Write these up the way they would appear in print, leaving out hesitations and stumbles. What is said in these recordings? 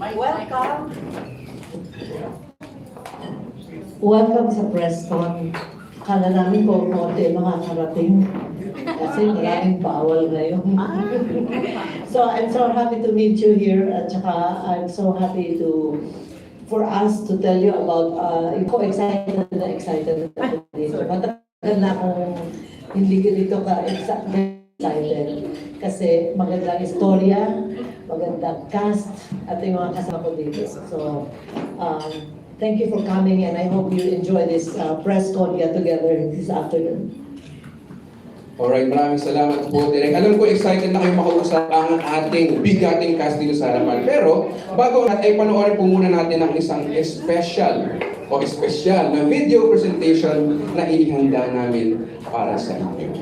Welcome. Welcome sa press con. Akala namin kung konti makakarating kasi maraming bawal ngayon. So I'm so happy to meet you here at saka I'm so happy for us to tell you about excited ako dito. Matagal na akong hindi ganito ka-excited kasi magandang istorya, magandang cast at yung mga kasama ko dito. So thank you for coming and I hope you enjoy this press con get together this afternoon. Alright, maraming salamat po, Direk. Alam ko excited na kayo makausap ang ating bigating cast dito sa harapan. Pero bago ay panoorin po muna natin ang isang special na video presentation na ihanda namin para sa inyo.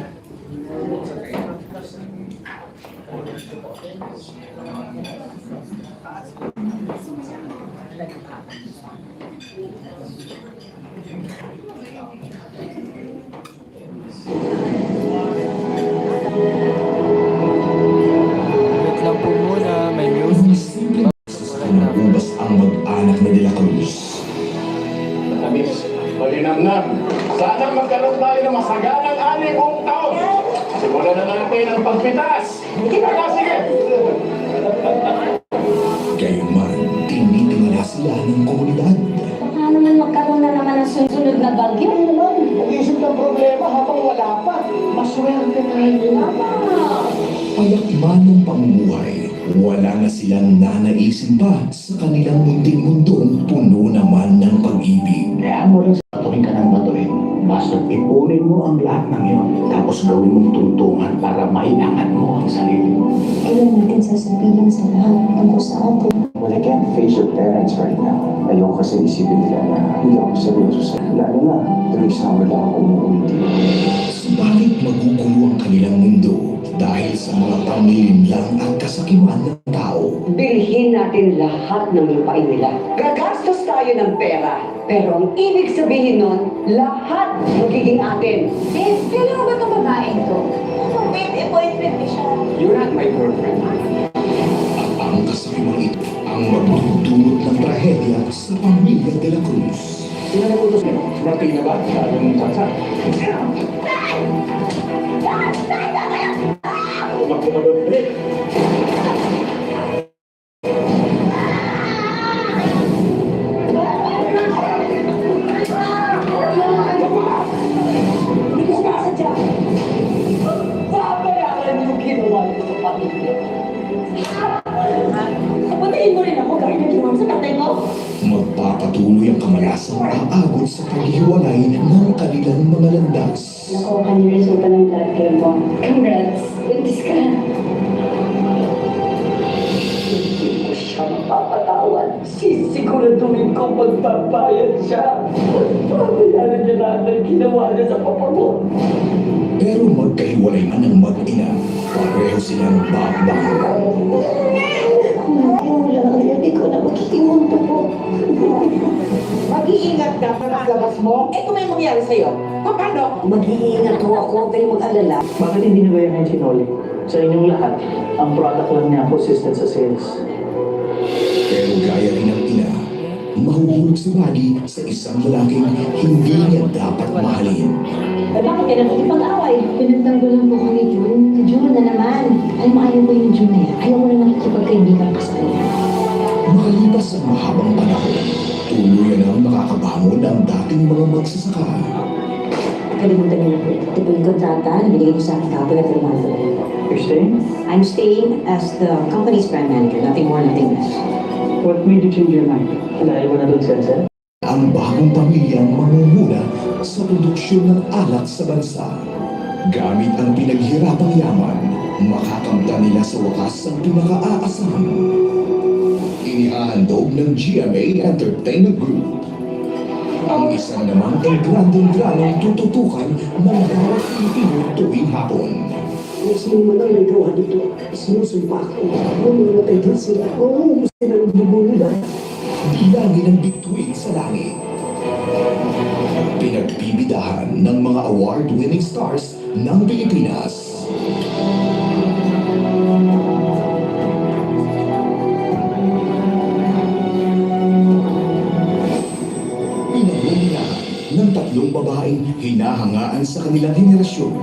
Wait lang po muna, may music. Ubas ang mag-anak na De La Cruz. Tamis, malinamnam. Sana magkaroon tayo ng masaganang 6 taon. Simulan na natin ang pagpitas. Sige! Gayunman, tinitingala sila ng komunidad. Baka naman magkaroon na naman ng susunod na bagyo. Mag-isip ng problema habang wala pa. Maswerte na rin. Payak man ng pamumuhay, wala na silang nanaisin pa sa kanilang munting mundong puno naman ng pag-ibig. Kaya mo rin sa batuhin ka ng batuhin. Basta ipunin mo ang lahat ng iyon. Tapos gawin mong tuntungan para mailangan mo ang sarili mo. Kailan natin sasabihin sa lahat tungkol sa atin? Well, I can't face your parents right now. Ayoko kasi isipin nila na hindi ako seryoso sa lalo na tuloy sa wala akong umuwi dito. Subalit magugulo ang kanilang mundo dahil sa mga pamilimlang at kasakiman ng tao. Bilhin natin lahat ng lupain nila. Gagastos tayo ng pera. Pero ang ibig sabihin nun, lahat magiging atin. Kailan mo ba itong babaeng to? Wait, appointment ni siya. You're not my girlfriend. At ang kasakiman ito ang magdudulot ng trahedya sa pamilya De La Cruz. Sino nagutos mo? Marting na ba? Sabi mong saksa. Umakbo ka doon. Babayaran yung ginawa niyo sa pamilya. Patayin mo rin ako gawin ng ginawa sa tatay mo. Magpapatuloy ang kamalasang aagod sa paghihiwalay ng kanilang mga landas. Nakuha ka niyo resulta ng blood care mo. Congrats! Buntis ka. Hindi ko siya mapapatawan. Sisiguraduhin ko magbabayad siya. Babayaran niya lahat ng ginawa niya sa papa mo. Pero magkahiwalay man ang mag-ina, pareho silang babang. Hindi ko na magkikimunto po. Mag-iingat ka para sa labas mo. Kung may mangyari sa'yo, paano? Mag-iingat ko ako, huwag kayong mag-alala. Bakit hindi na ba yung Chinoli? Sa inyong lahat, ang product lang niya consistent sa sales. Pero gaya rin ng ina, mahuhulog si Maggie sa isang lalaking hindi niya dapat mahalin. Bakit ka naman ipag-away? Pinagtanggol lang po ko ni June. Si June na naman. Alam mo, ayaw ko yung June na yan. Ayaw mo na nakikipagkaibigan ka sa kanya. Makalipas ang mahabang panahon, tuluyan ang hamon ng dating mga magsasaka. Kalimutan niyo na po. Ito po yung kontrata na binigay niyo sa akin kapag at firmahan ko. You're staying? I'm staying as the company's brand manager, nothing more, nothing less. What made you change your mind? Dahil wala doon sense? Ang bagong pamilyang mangunguna sa produksyon ng alak sa bansa. Gamit ang pinaghirapang yaman, makakamta nila sa wakas ang pinaka-aasahan. Inihahandog ng GMA Entertainment Group. Ang isa namang engrandeng-granong tututukan ng bawat Pilipino tuwing hapon. Kung sino man ang may gawa dito, sinusumpa ko. Mamatay din sila. Oo, gusto na ng dugo nila. Bilangin ang bituin sa langit. Pinagbibidahan ng mga award-winning stars ng Pilipinas. Pinangungunahan ng tatlong babaeng hinahangaan sa kanilang henerasyon.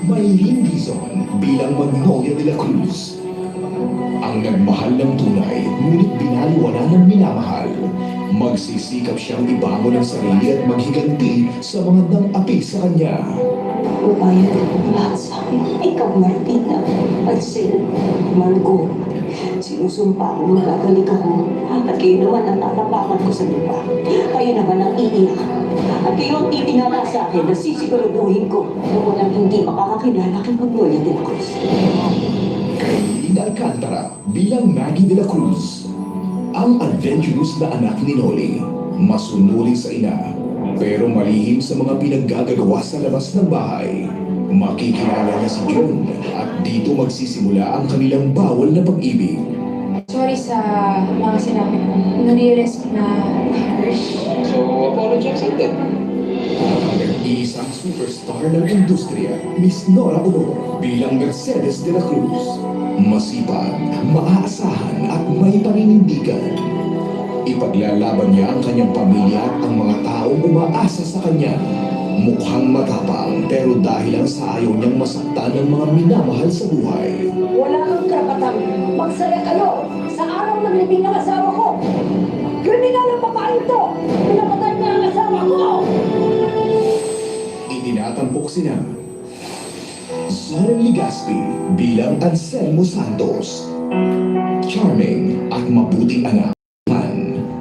Maylene Dizon bilang Magnolia de la Cruz. Ang nagmahal ng tunay, ngunit binaliwala ng minamahal. Magsisikap siyang ibangon ang sarili at maghiganti sa mga nang-api sa kanya. Upayat ang lahat sa akin. Ikaw, Martina, Marcel, Margot. Sinusumpa ko magagalik ako. At kayo naman ang tatapakan ko sa lupa. Kayo naman ang iiyak. At kayo ang titingala sa akin na sisiguraduhin ko na walang hindi makakakilala kay Magnolia de la Cruz. Carolina Alcantara bilang Maggie de la Cruz. Ang adventurous na anak ni Noli, masunurin sa ina, pero malihim sa mga pinaggagawa sa labas ng bahay. Makikilala niya si John at dito magsisimula ang kanilang bawal na pag-ibig. Sorry sa mga sinabi ko. Nare-realize ko na harsh. So, apologize natin. Ang nag-iisang superstar ng industriya, Miss Nora AUNOR bilang Mercedes de la Cruz. Masipag, maaasahan at may paninindigan. Ipaglalaban niya ang kanyang pamilya at ang mga taong umaasa sa kanya. Mukhang matapang pero dahil lang sa ayaw niyang masaktan ng mga minamahal sa buhay. Wala kang karapatan. Magsaya kayo sa araw ng libing ng asawa ko. Kriminal ang babae ito. Pinapatay niya ang asawa ko. Itinatampok sina Zoran Ligaspi bilang Anselmo Santos. Charming at mabuting anak.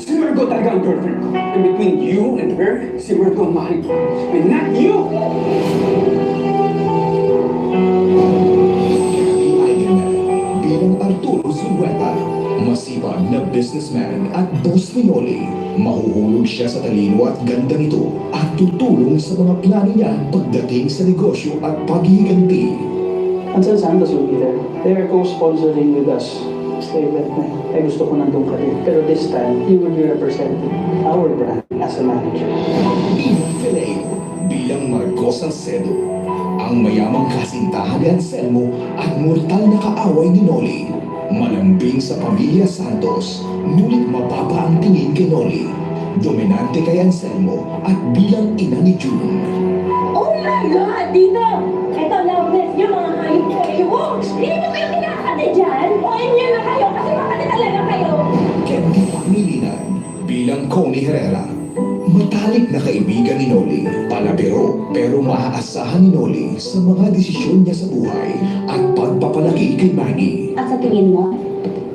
Si Margot talaga ang girlfriend ko. And between you and her, si Margot ang mahal ko. And not you! Bilang Arturo Zulueta, masipag na businessman at boss ni Noli. Mahuhulog siya sa talino at ganda nito at tutulong sa mga plano niya pagdating sa negosyo at paghihiganti. Ansel Santos will be there. They are co-sponsoring with us. Stay with me. Ay gusto ko nandun ka rin. Pero this time, you will be representing our brand as a manager. Bilang Fileo, bilang Margot Salcedo, ang mayamang kasintahan ni Anselmo at mortal na kaaway ni Noli. Malambing sa pamilya Santos, ngunit mababa ang tingin kay Noli. Dominante kay Anselmo at bilang ina ni June. Oh my God! Dito! Ito, loveless niyo mga hayop ko. Iwong! Hindi niyo kayo kinakate dyan? O inyo na kayo kasi makati talaga kayo. Candy Pangilinan bilang Connie Herrera. Matalik na kaibigan ni Noli, palabiro pero maaasahan ni Noli sa mga desisyon niya sa buhay at pagpapalaki kay Maggie. At sa tingin mo,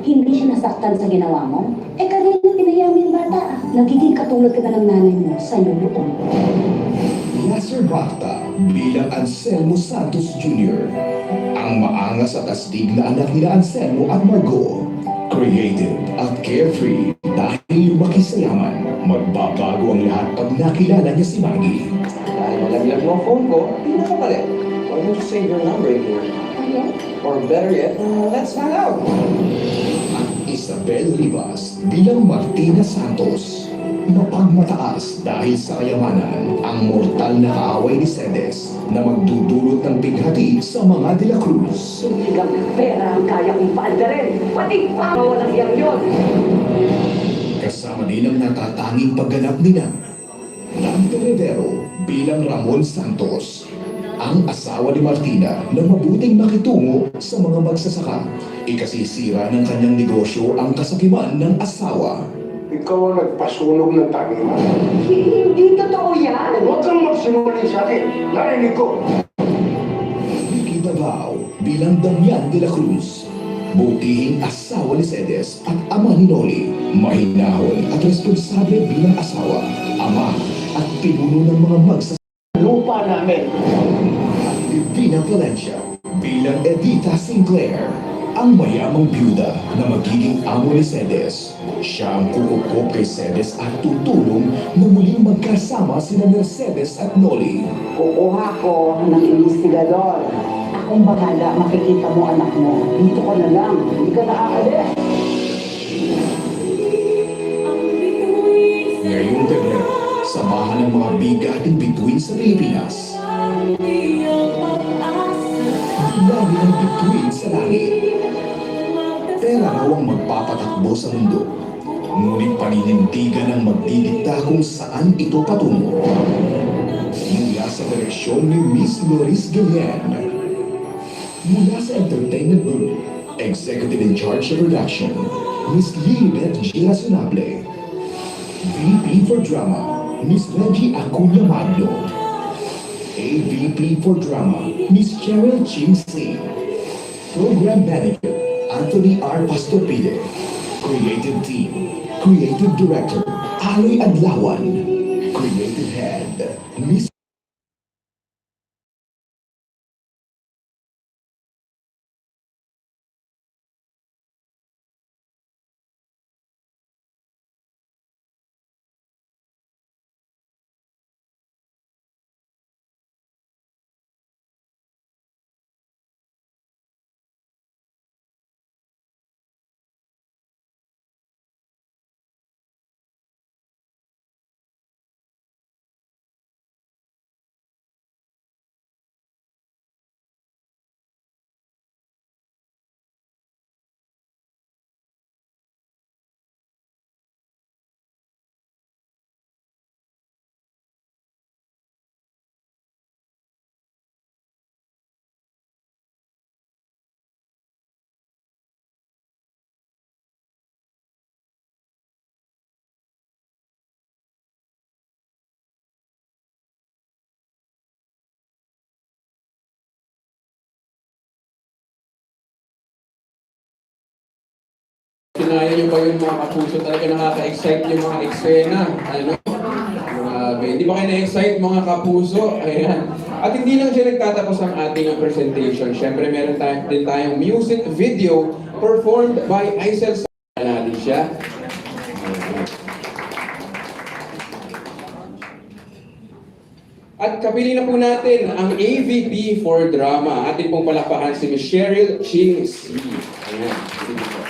hindi siya nasaktan sa ginawa mo? Eh kanina pinayami yung bata. Nagiging katulad ka na ng nanay mo sa iyo noon. Yasser Bacta bilang Anselmo Santos Jr. Ang maangas at astig na anak nila Anselmo at Margot. Creative at carefree dahil lumaki sa yaman. Magbabago ang lahat pag nakilala niya si Maggie. Dahil malaglag mo ang phone ko, hindi na kapalit. Why don't you save your number in here? Or better yet, let's hang out. At Isabel Rivas bilang Martina Santos. Mapagmataas dahil sa kayamanan ang mortal na kaaway ni Cedes na magdudulot ng pighati sa mga De La Cruz. Hindi lang pera ang kaya kong paandarin. Pati pa walang yang yun. Kasama din ang natatanging pagganap nila. Dante Rivero bilang Ramon Santos. Ang asawa ni Martina na mabuting makitungo sa mga magsasaka. Ikasisira ng kanyang negosyo ang kasakiman ng asawa. Ikaw ang nagpasunog ng tangina. Hindi totoo yan. Huwag kang magsinungaling sa akin. Narinig ko. Vicky Davao bilang Damian de la Cruz. Butihing asawa ni Cedes at ama ni Noli. Mahinahon at responsable bilang asawa, ama at pinuno ng mga Lupa namin. Divina Valencia bilang Edita Sinclair. Ang mayamang byuda na magiging amo ni Cedes. Siya ang kukupkop kay Cedes at tutulong na muling magkasama sina Mercedes at Noli. Kukuha ko ng investigador. Akong bahala, makikita mo anak mo. Dito ka na lang, hindi ka nakakalis. Ngayong Pebrero, samahan ng mga bigating bituin sa Pilipinas. Lagi ng bituin sa langit. Pera raw ang magpapatakbo sa mundo. Ngunit paninindigan ang magdidikta kung saan ito patungo. Mula sa direksyon ni Miss Loris Guillen. Mula sa Entertainment Group, Executive in Charge of Production, Miss Lilibet Girasunable. VP for Drama, Miss Reggie Acuña Magno. AVP for Drama, Miss Cheryl Ching C. Program Manager, Anthony R. Pastopide. Creative Team, Creative Director, Ali Adlawan. Creative Head, Miss Kinaya nyo pa yung mga kapuso, talaga nakaka-excite yung mga eksena. Ano? Grabe. Hindi ba kayo na-excite mga kapuso? Ayan. At hindi lang siya nagtatapos ang ating presentation. Siyempre meron din tayong music video performed by Aisel. Natin siya. At kapili na po natin ang AVP for Drama. Ating pong palakpakan si Ms. Cheryl Ching C. Ayan. Sige po.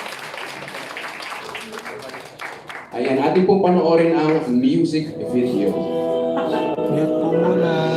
Ayan, ating pong panoorin ang music video. Mute po muna.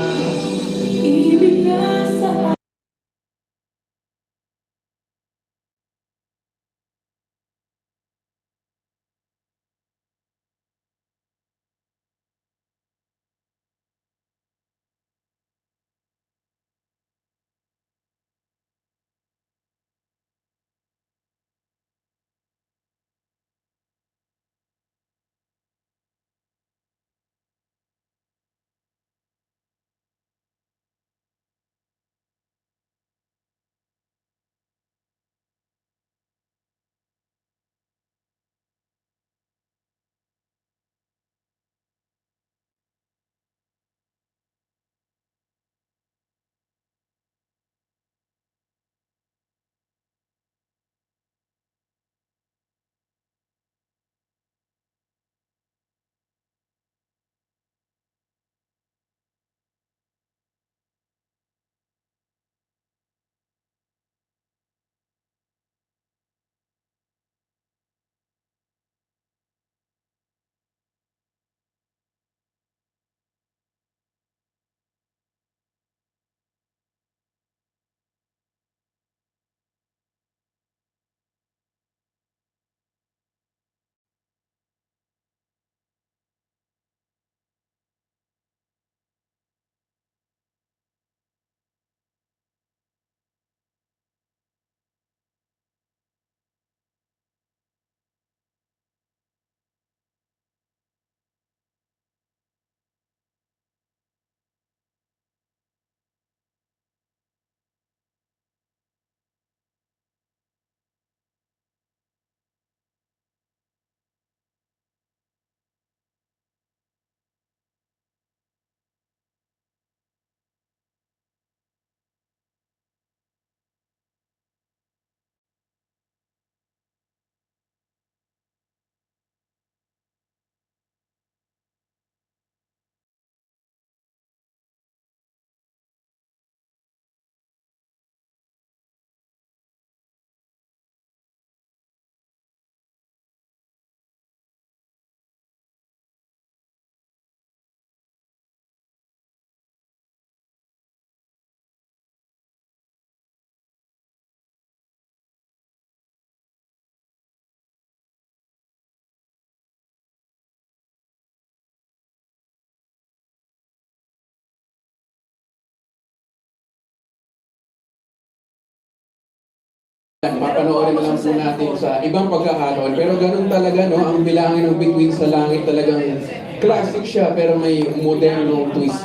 Mapanoorin na lang po natin sa ibang pagkakataon. Pero ganun talaga, no? Ang bilangin ng Bituin sa Langit talagang classic siya, pero may modernong twist.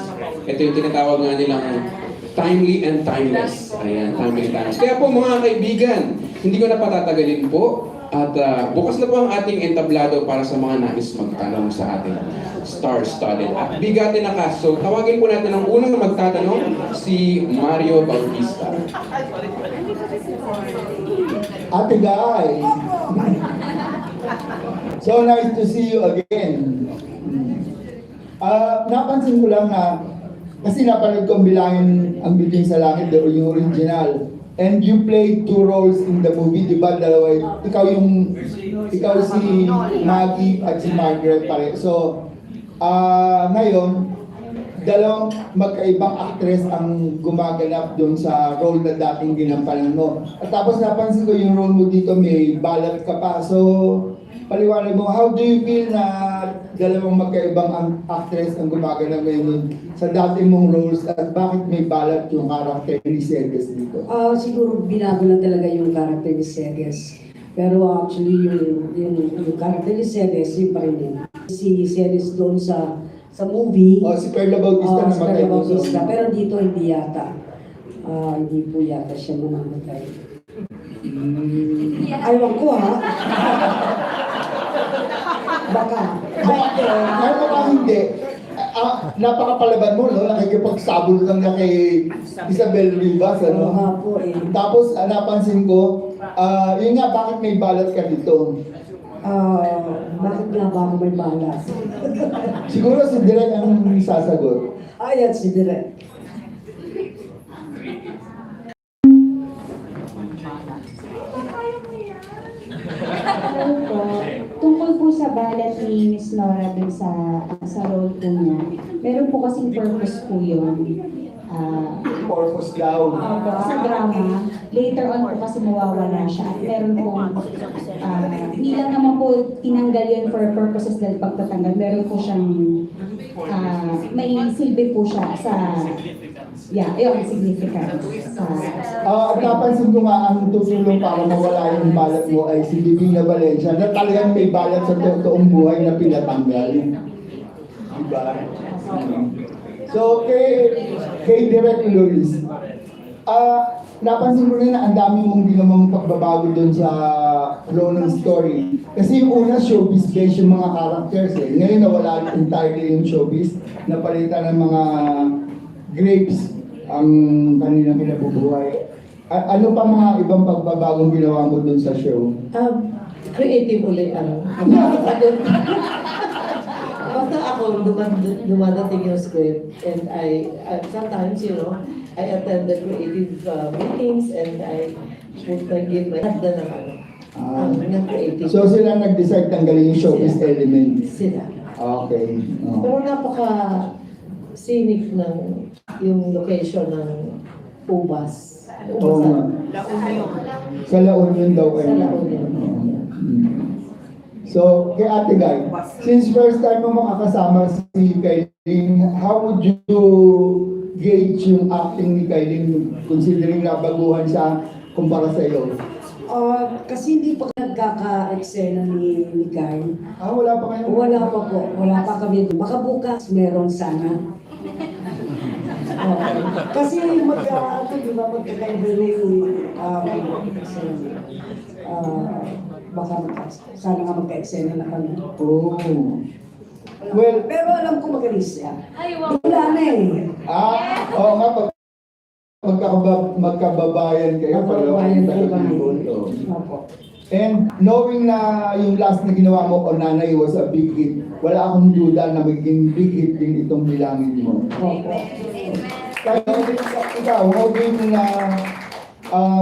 Ito yung tinatawag nga nilang timely and timeless. Ayan, timely and timeless. Kaya po mga kaibigan, hindi ko na patatagalin po. At bukas na po ang ating entablado para sa mga nais magtanong sa ating star-studded at bigatin na cast. So tawagin po natin ang unang magtatanong, si Mario Bautista. Ate Guy, so nice to see you again. Napansin ko lang na, kasi napanood ko ang Bilangin ang Bituin sa Langit, yung original. And you played two roles in the movie, di ba? Dalawa, ikaw si Maggie at si Margaret pare. So, ngayon, dalawang magkaibang actress ang gumaganap doon sa role na dating ginampanan mo. At tapos napansin ko yung role mo dito, may balat ka pa. So, paliwanag mo, how do you feel na dalawang magkaibang actress ang gumaganap ngayon sa dating mong roles at bakit may balat yung karakter ni Sedes dito? Siguro binago lang talaga yung karakter ni Sedes. Pero actually, yung karakter ni Sedes, yun pa rin din. Si Sedes doon sa movie. Si Perla Bautista si namatay Perla doon sa Bautista. Pero dito hindi yata. Hindi po yata siya manamatay. Aywan ko ha. Baka. Kahit pa hindi. Napakapalaban mo, no? Nakikipagsabol lang na kay Isabel Rivas, ano? Oo nga po eh. Tapos napansin ko, yun nga, bakit may balat ka dito? Bakit nga ba ako may balas? Siguro si Direk ang sasagot. Ayan si Direk. Hello po. Tungkol po sa balat ni Miss Nora dun sa role po niya, meron po kasing purpose po yun. Purpose daw. Sa drama, later on po kasi mawawala siya. At meron po, hindi lang naman po tinanggal yun for purposes dahil pagtatanggal. Meron po siyang, may silbi po siya sa, yung significant. At napansin ko nga ang tutulong para mawala yung balat mo ay si Divina Valencia na talagang may balat sa totoong buhay na pinatanggal. Diba? So, kay Direk Luis, napansin ko rin na ang dami mong ginawang pagbabago doon sa flow ng story. Kasi yung una, showbiz based yung mga characters eh. Ngayon nawala entirely yung showbiz, napalitan ng mga grapes ang kanilang kinabubuhay. Ano pa mga ibang pagbabagong ginawa mo doon sa show? Creative ulit, Basta ako, dumadating yung script and I sometimes, I attend the creative meetings and I give my hand ng creative. So sila nag-decide tanggalin yung showbiz element? Sila. Okay. Pero napaka-scenic ng yung location ng Ubas. Oo nga. Sa La Union daw kayo. Sa La Union. So, kay Ate Guy, since first time mo makakasama si Kylene, how would you gauge yung acting ni Kylene considering na baguhan siya kumpara sa iyo? Kasi hindi pa nagkaka-eksena ni Guy. Wala pa kayo? Wala pa po. Wala pa kami. Baka bukas meron sana. Kasi magkakaiba baka sana nga magka-eksena na kami. Oh. Well, pero alam ko magaling siya. Wala na eh. Oo nga, magkababayan kayo. Magkababayan kayo kami. And knowing na yung last na ginawa mo, O Nanay, was a big hit, wala akong duda na magiging big hit din itong Bilangin mo. Kaya ikaw, how do you na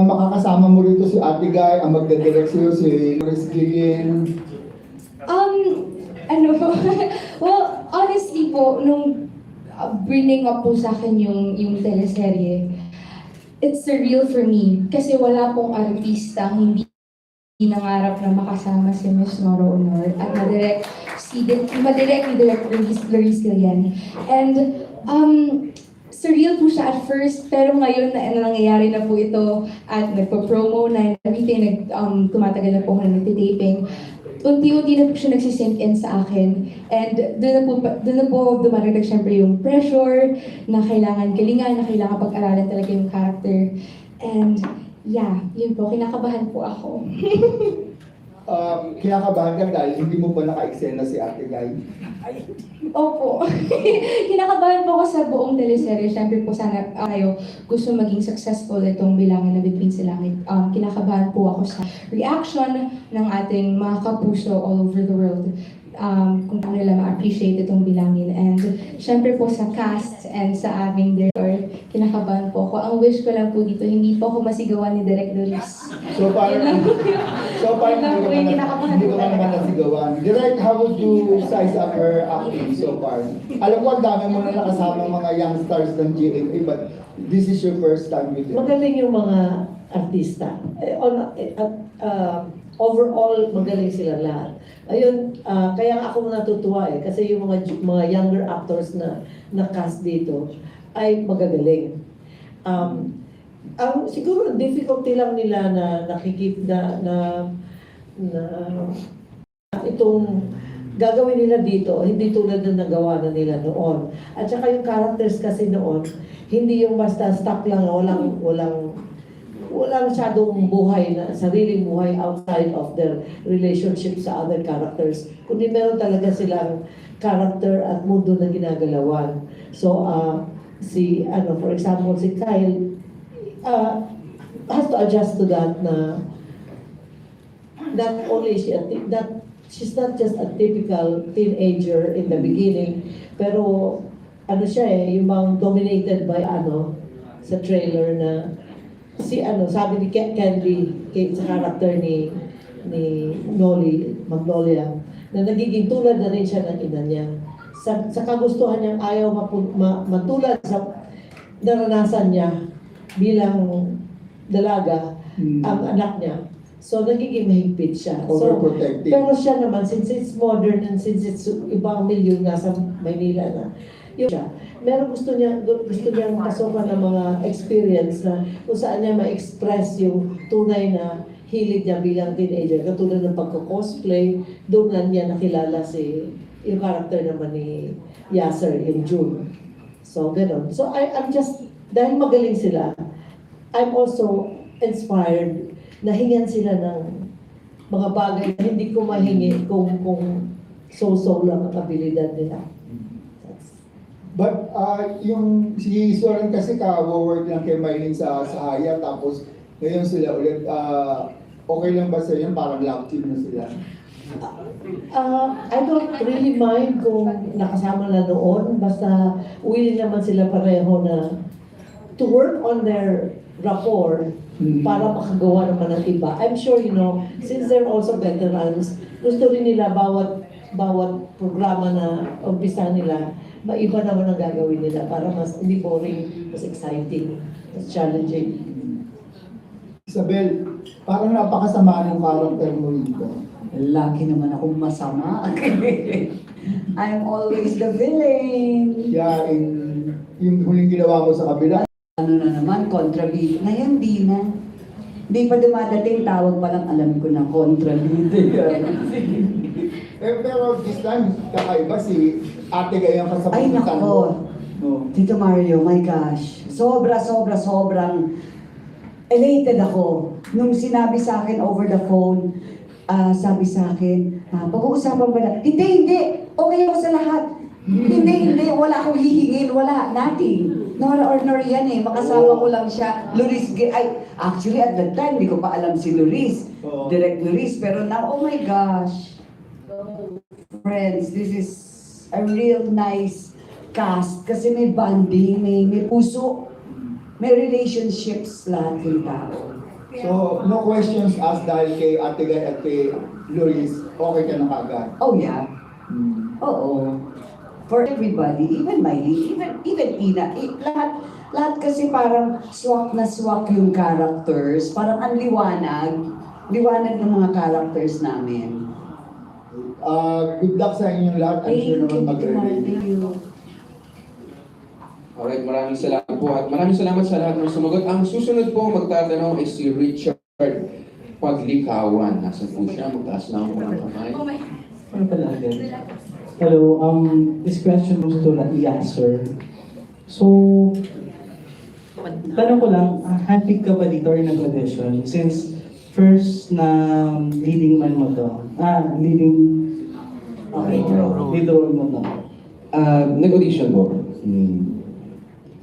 makakasama mo rito si Ate Guy, ang magdadirect sa'yo, si Chris Gillian? Well, honestly po, nung bringing up po sa akin yung teleserye, it's surreal for me. Kasi wala pong artista hindi nangarap na makasama si Miss Nora Honor at madirect ni Direk Luis Gillian. And surreal po siya at first, pero ngayon na nangyayari na po ito at nagpo-promo na everything, tumatagal na po ako na nagtitaping. Unti-unti na po siya nagsisink in sa akin. And doon na po dumaragdag syempre yung pressure na kailangan galingan, na kailangan pag-aralan talaga yung character. And yeah, yun po, kinakabahan po ako. Kinakabahan ka dahil hindi mo pa naka-eksena si Ate Guy. Opo. Kinakabahan po ako sa buong teleserye. Siyempre po sana kayo gusto maging successful itong Bilangin na Bituin sa Langit. Kinakabahan po ako sa reaction ng ating mga kapuso all over the world. Kung paano nila ma-appreciate itong Bilangin. And syempre po sa cast and sa aming director, kinakabahan po ako. Ang wish ko lang po dito, hindi po ako masigawan ni Direk Doris. So parang hindi ko ka naman nasigawan. Direct, how would you size up her acting so far? Alam ko, ang dami mo na nakasama mga young stars ng GMA, but this is your first time with them. Magaling yung mga artista. Overall, magaling sila lahat. Ayun, kaya ako natutuwa kasi yung mga younger actors na cast dito ay magagaling. Siguro difficulty lang nila na nakikip na itong gagawin nila dito, hindi tulad na nagawa na nila noon. At saka yung characters kasi noon, hindi yung basta stuck lang, walang masyadong buhay na sariling buhay outside of their relationship sa other characters. Kundi meron talaga silang character at mundo na ginagalawan. So, for example, si Kyle has to adjust to that na not only she's not just a typical teenager in the beginning, pero yung mga dominated by sa trailer na sabi ni Candy sa character ni Magnolia na nagiging tulad na rin siya ng ina niya. Sa kagustuhan niyang ayaw matulad sa naranasan niya bilang dalaga ang anak niya. So, nagiging mahigpit siya. Overprotective. Pero siya naman, since it's modern and since it's ibang milyon nasa Maynila na, meron gusto niyang pasukan ng mga experience na kung saan niya ma-express yung tunay na hilig niya bilang teenager. Katulad ng pagko-cosplay, doon na niya nakilala yung character naman ni Yasser, yung June. So, gano'n. So, I'm just, dahil magaling sila, I'm also inspired na hingan sila ng mga bagay na hindi ko mahingi kung so-so lang ang abilidad nila. But yung si Soren kasi ka-work lang kay Maylin sa Haya, tapos ngayon sila ulit, okay lang ba sa yun? Parang love team na sila. I don't really mind kung nakasama na noon, basta willing naman sila pareho na to work on their rapport para makagawa naman ng iba. I'm sure, since they're also veterans, gusto rin nila bawat programa na umpisa nila, maiba naman ang gagawin nila para mas hindi boring, mas exciting, mas challenging. Isabel, parang napakasama ng character mo rito. Laki naman akong masama. I'm always the villain. Yeah, yung huling ginawa mo sa kabila. Ano na naman, kontrabida. Ngayon, di na. Di pa dumadating, tawag pa lang, alam ko na kontrabida. Pero this time, kakaiba si Ate Gayang kasabutan mo. Ay, nako. Tito Mario, my gosh. Sobrang elated ako. Nung sinabi sa akin over the phone, sabi sa akin, pag-uusapan ba na? Hindi. Okay ako sa lahat. Hindi. Wala akong hihingin. Wala. Nothing. NORA or NOR yan eh. Makasama ko lang siya. Luris, actually at that time, hindi ko pa alam si Luris. Direct Luris. Pero now, oh my gosh. Friends, this is a real nice cast. Kasi may bonding, may puso, may relationships lahat ng tao. So, no questions asked dahil kay Ate Gay at kay Luis, okay ka na kagad? Oh yeah. Oo. For everybody, even Miley, even Ina, lahat kasi parang swak na swak yung characters, parang ang liwanag ng mga characters namin. Good luck sa inyong lahat. I'm sure naman mag-relate. Alright, maraming salamat po at maraming salamat sa lahat ng sumagot. Ang susunod po magtatanong ay si Richard Paglikawan. Nasaan po siya? Magtaas lang po ng kamay. Ano pala agad? Hello, this question goes to Iya, sir. So, tanong ko lang, happy ka ba dito or nag-audition? Since first na leading man mo to, leading, lead role mo to. Nag-audition po.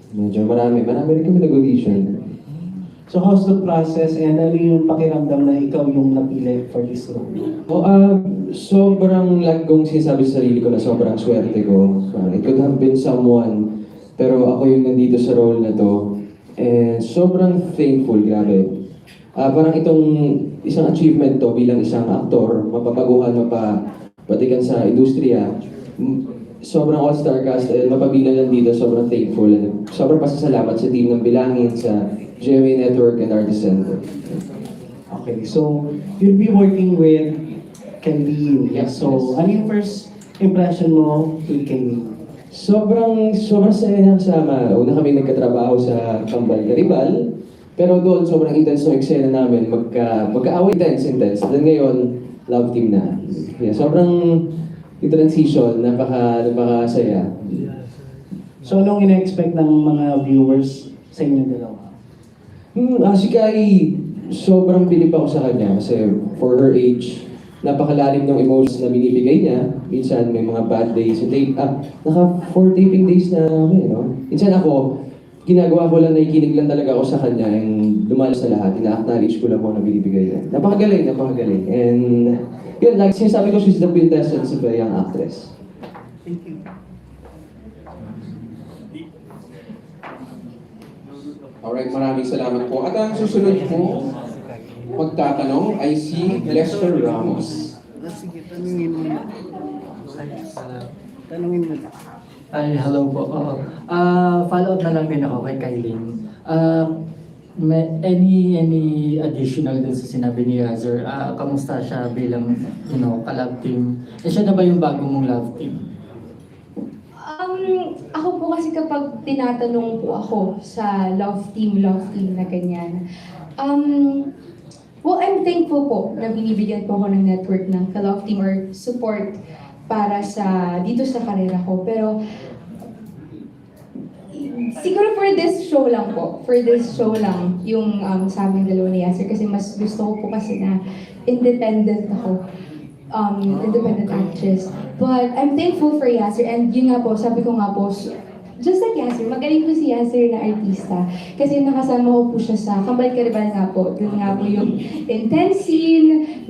Medyo marami rin kami nag-audition. So how's the process and ano yung pakiramdam na ikaw yung napili for this role? Sobrang like kong sinasabi sa sarili ko na sobrang swerte ko. It could have been someone, pero ako yung nandito sa role na to. And sobrang thankful, grabe. Parang itong isang achievement to bilang isang aktor, mapapaguhan, mapapatikan sa industriya. Sobrang all-star cast, mapabilang lang dito, sobrang thankful. And sobrang pasasalamat sa team ng Bilangin, sa GMA Network and Artist Center. Okay, so you'll be working with Candy. Yes, So ano yung first impression mo with Candy? Sobrang saya niyang sama. Una kami nagkatrabaho sa Kambal Garibal, pero doon sobrang intense ng eksena namin. Magka-away intense. Then ngayon, love team na. Yeah, sobrang yung transition, napakasaya. So anong ina-expect ng mga viewers sa inyo dalawa? Si Kai, sobrang bilib ako sa kanya kasi for her age, napakalalim ng emotions na binibigay niya. Minsan may mga bad days. Naka 4 taping days na kami, no? Minsan ako, ginagawa ko lang, nakikinig lang talaga ako sa kanya and lumalas na lahat. Ina-acknowledge ko lang kung ano binibigay niya. Napakagaling. And yun, like sinasabi ko, she's the quintessence of a young actress. Thank you. Alright, maraming salamat po. At ang susunod po, magtatanong ay si Lester Ramos. Sige, tanungin mo. Ay, hello po. Follow up na lang din ako kay Kailin. Any additional din sa sinabi ni Yazzer? Kamusta siya bilang, ka-love team? Siya na ba yung bago mong love team? Ako po kasi kapag tinatanong po ako sa love team na ganyan, well, I'm thankful po na binibigyan po ako ng network ng ka-love team or support para dito sa karera ko. Pero, siguro for this show lang yung sa aming dalawa ni Yasser kasi mas gusto ko po kasi na independent ako. Independent actress. But I'm thankful for Yasser and yun nga po, sabi ko nga po, just like Yasser, magaling po si Yasser na artista. Kasi nakasama ko po siya sa Kambal Karibal nga po. Doon nga po yung intense scene,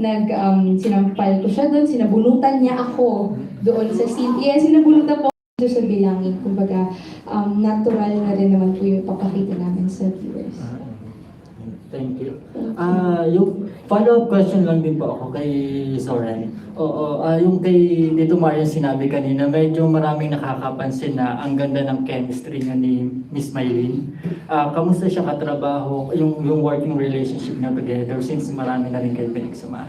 sinampal ko siya doon, sinabunutan niya ako doon sa scene. Yeah, sinabunutan po ako sa Bilangin. Kumbaga, natural na rin naman po yung papakita namin sa viewers. Thank you. Yung follow-up question lang din po ako kay Soren. Yung kay Dito Marian sinabi kanina, medyo maraming nakakapansin na ang ganda ng chemistry niya ni Miss Maylin. Kamusta siya katrabaho, yung working relationship na together since marami na rin kayo pinagsamahan?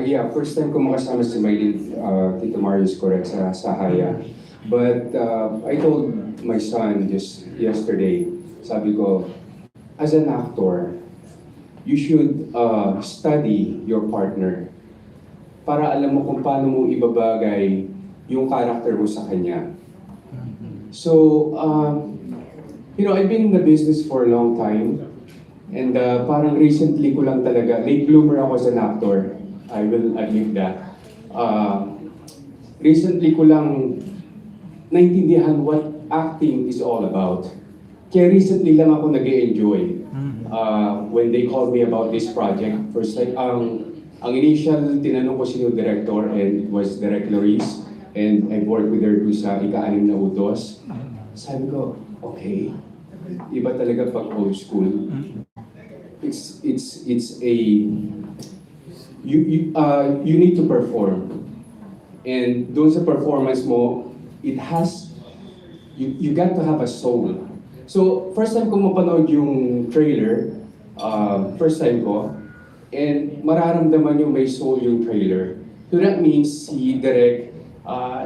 Yeah, first time ko makasama si Maylin, Tito Mario is correct, sa Sahaya. But I told my son just yesterday, sabi ko, as an actor, you should study your partner para alam mo kung paano mo ibabagay yung character mo sa kanya. So, I've been in the business for a long time and parang recently ko lang talaga, late bloomer ako as an actor, I will admit that. Recently ko lang naintindihan what acting is all about. Kaya recently lang ako nag-e-enjoy. When they called me about this project, first time, ang initial tinanong ko sino director and it was Direk Loris and I worked with her sa ika-6 na utos. Sabi ko, okay, iba talaga pag old school. It's a you need to perform and doon sa performance mo, it has you got to have a soul. So, first time ko mapanood yung trailer, first time ko, and mararamdaman yung may soul yung trailer. So that means si Direk,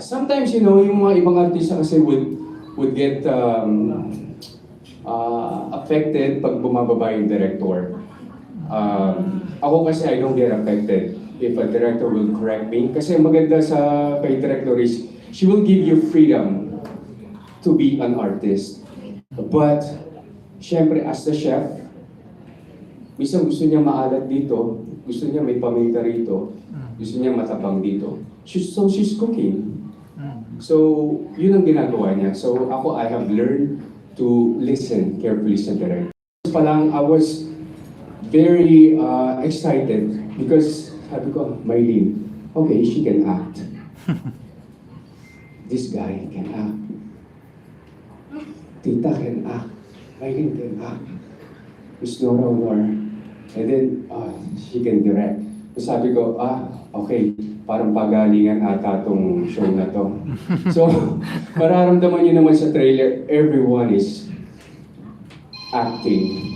sometimes yung mga ibang artista kasi would would get affected pag bumababa yung director. Ako kasi I don't get affected if a director will correct me. Kasi maganda sa kay director is, she will give you freedom to be an artist. But, syempre as the chef, minsan gusto niya maalat dito, gusto niya may paminta rito, gusto niya matapang dito. So she's cooking. So, yun ang ginagawa niya. So ako, I have learned to listen carefully sa director. Palang, I was very excited because sabi ko, Mylene, okay, she can act. This guy can act. Tita can act. Mylene can act. Miss NORA, AUNOR. And then, she can direct. So sabi ko, okay, parang pagalingan ata tong show na to. So, mararamdaman niyo naman sa trailer, everyone is acting.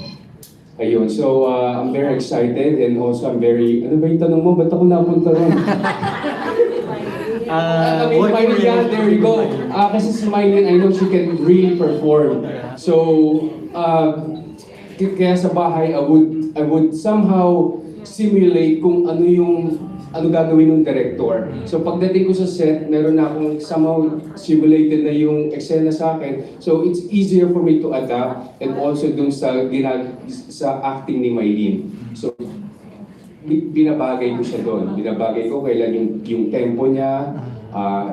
Ayun, so I'm very excited and also I'm very, ano ba yung tanong mo? Ba't ako napunta ron? Mylene, there you go. Kasi si Mylene, I know she can really perform. So, kaya sa bahay, I would somehow simulate kung ano gagawin ng director. So pagdating ko sa set, meron na akong somehow simulated na yung eksena sa akin. So it's easier for me to adapt and also dun sa acting ni Mylene. So binabagay ko siya doon. Binabagay ko kailan yung tempo niya.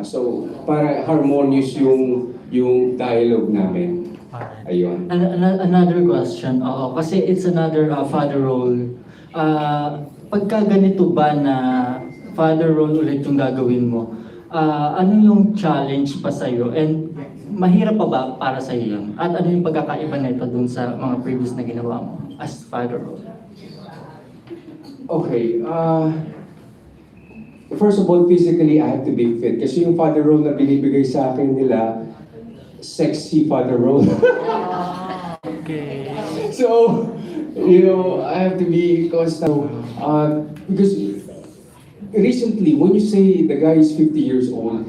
So para harmonious yung dialogue namin. Ayun. Another question. Oo, kasi it's another father role. Pagka ganito ba na father role ulit yung gagawin mo, ano yung challenge pa sa'yo? And mahirap pa ba para sa'yo yun? At ano yung pagkakaiba nito dun sa mga previous na ginawa mo as father role? Okay. First of all, physically, I have to be fit. Kasi yung father role na binibigay sa akin nila, sexy father role. Okay. So, I have to be constant. Because recently, when you say the guy is 50 years old,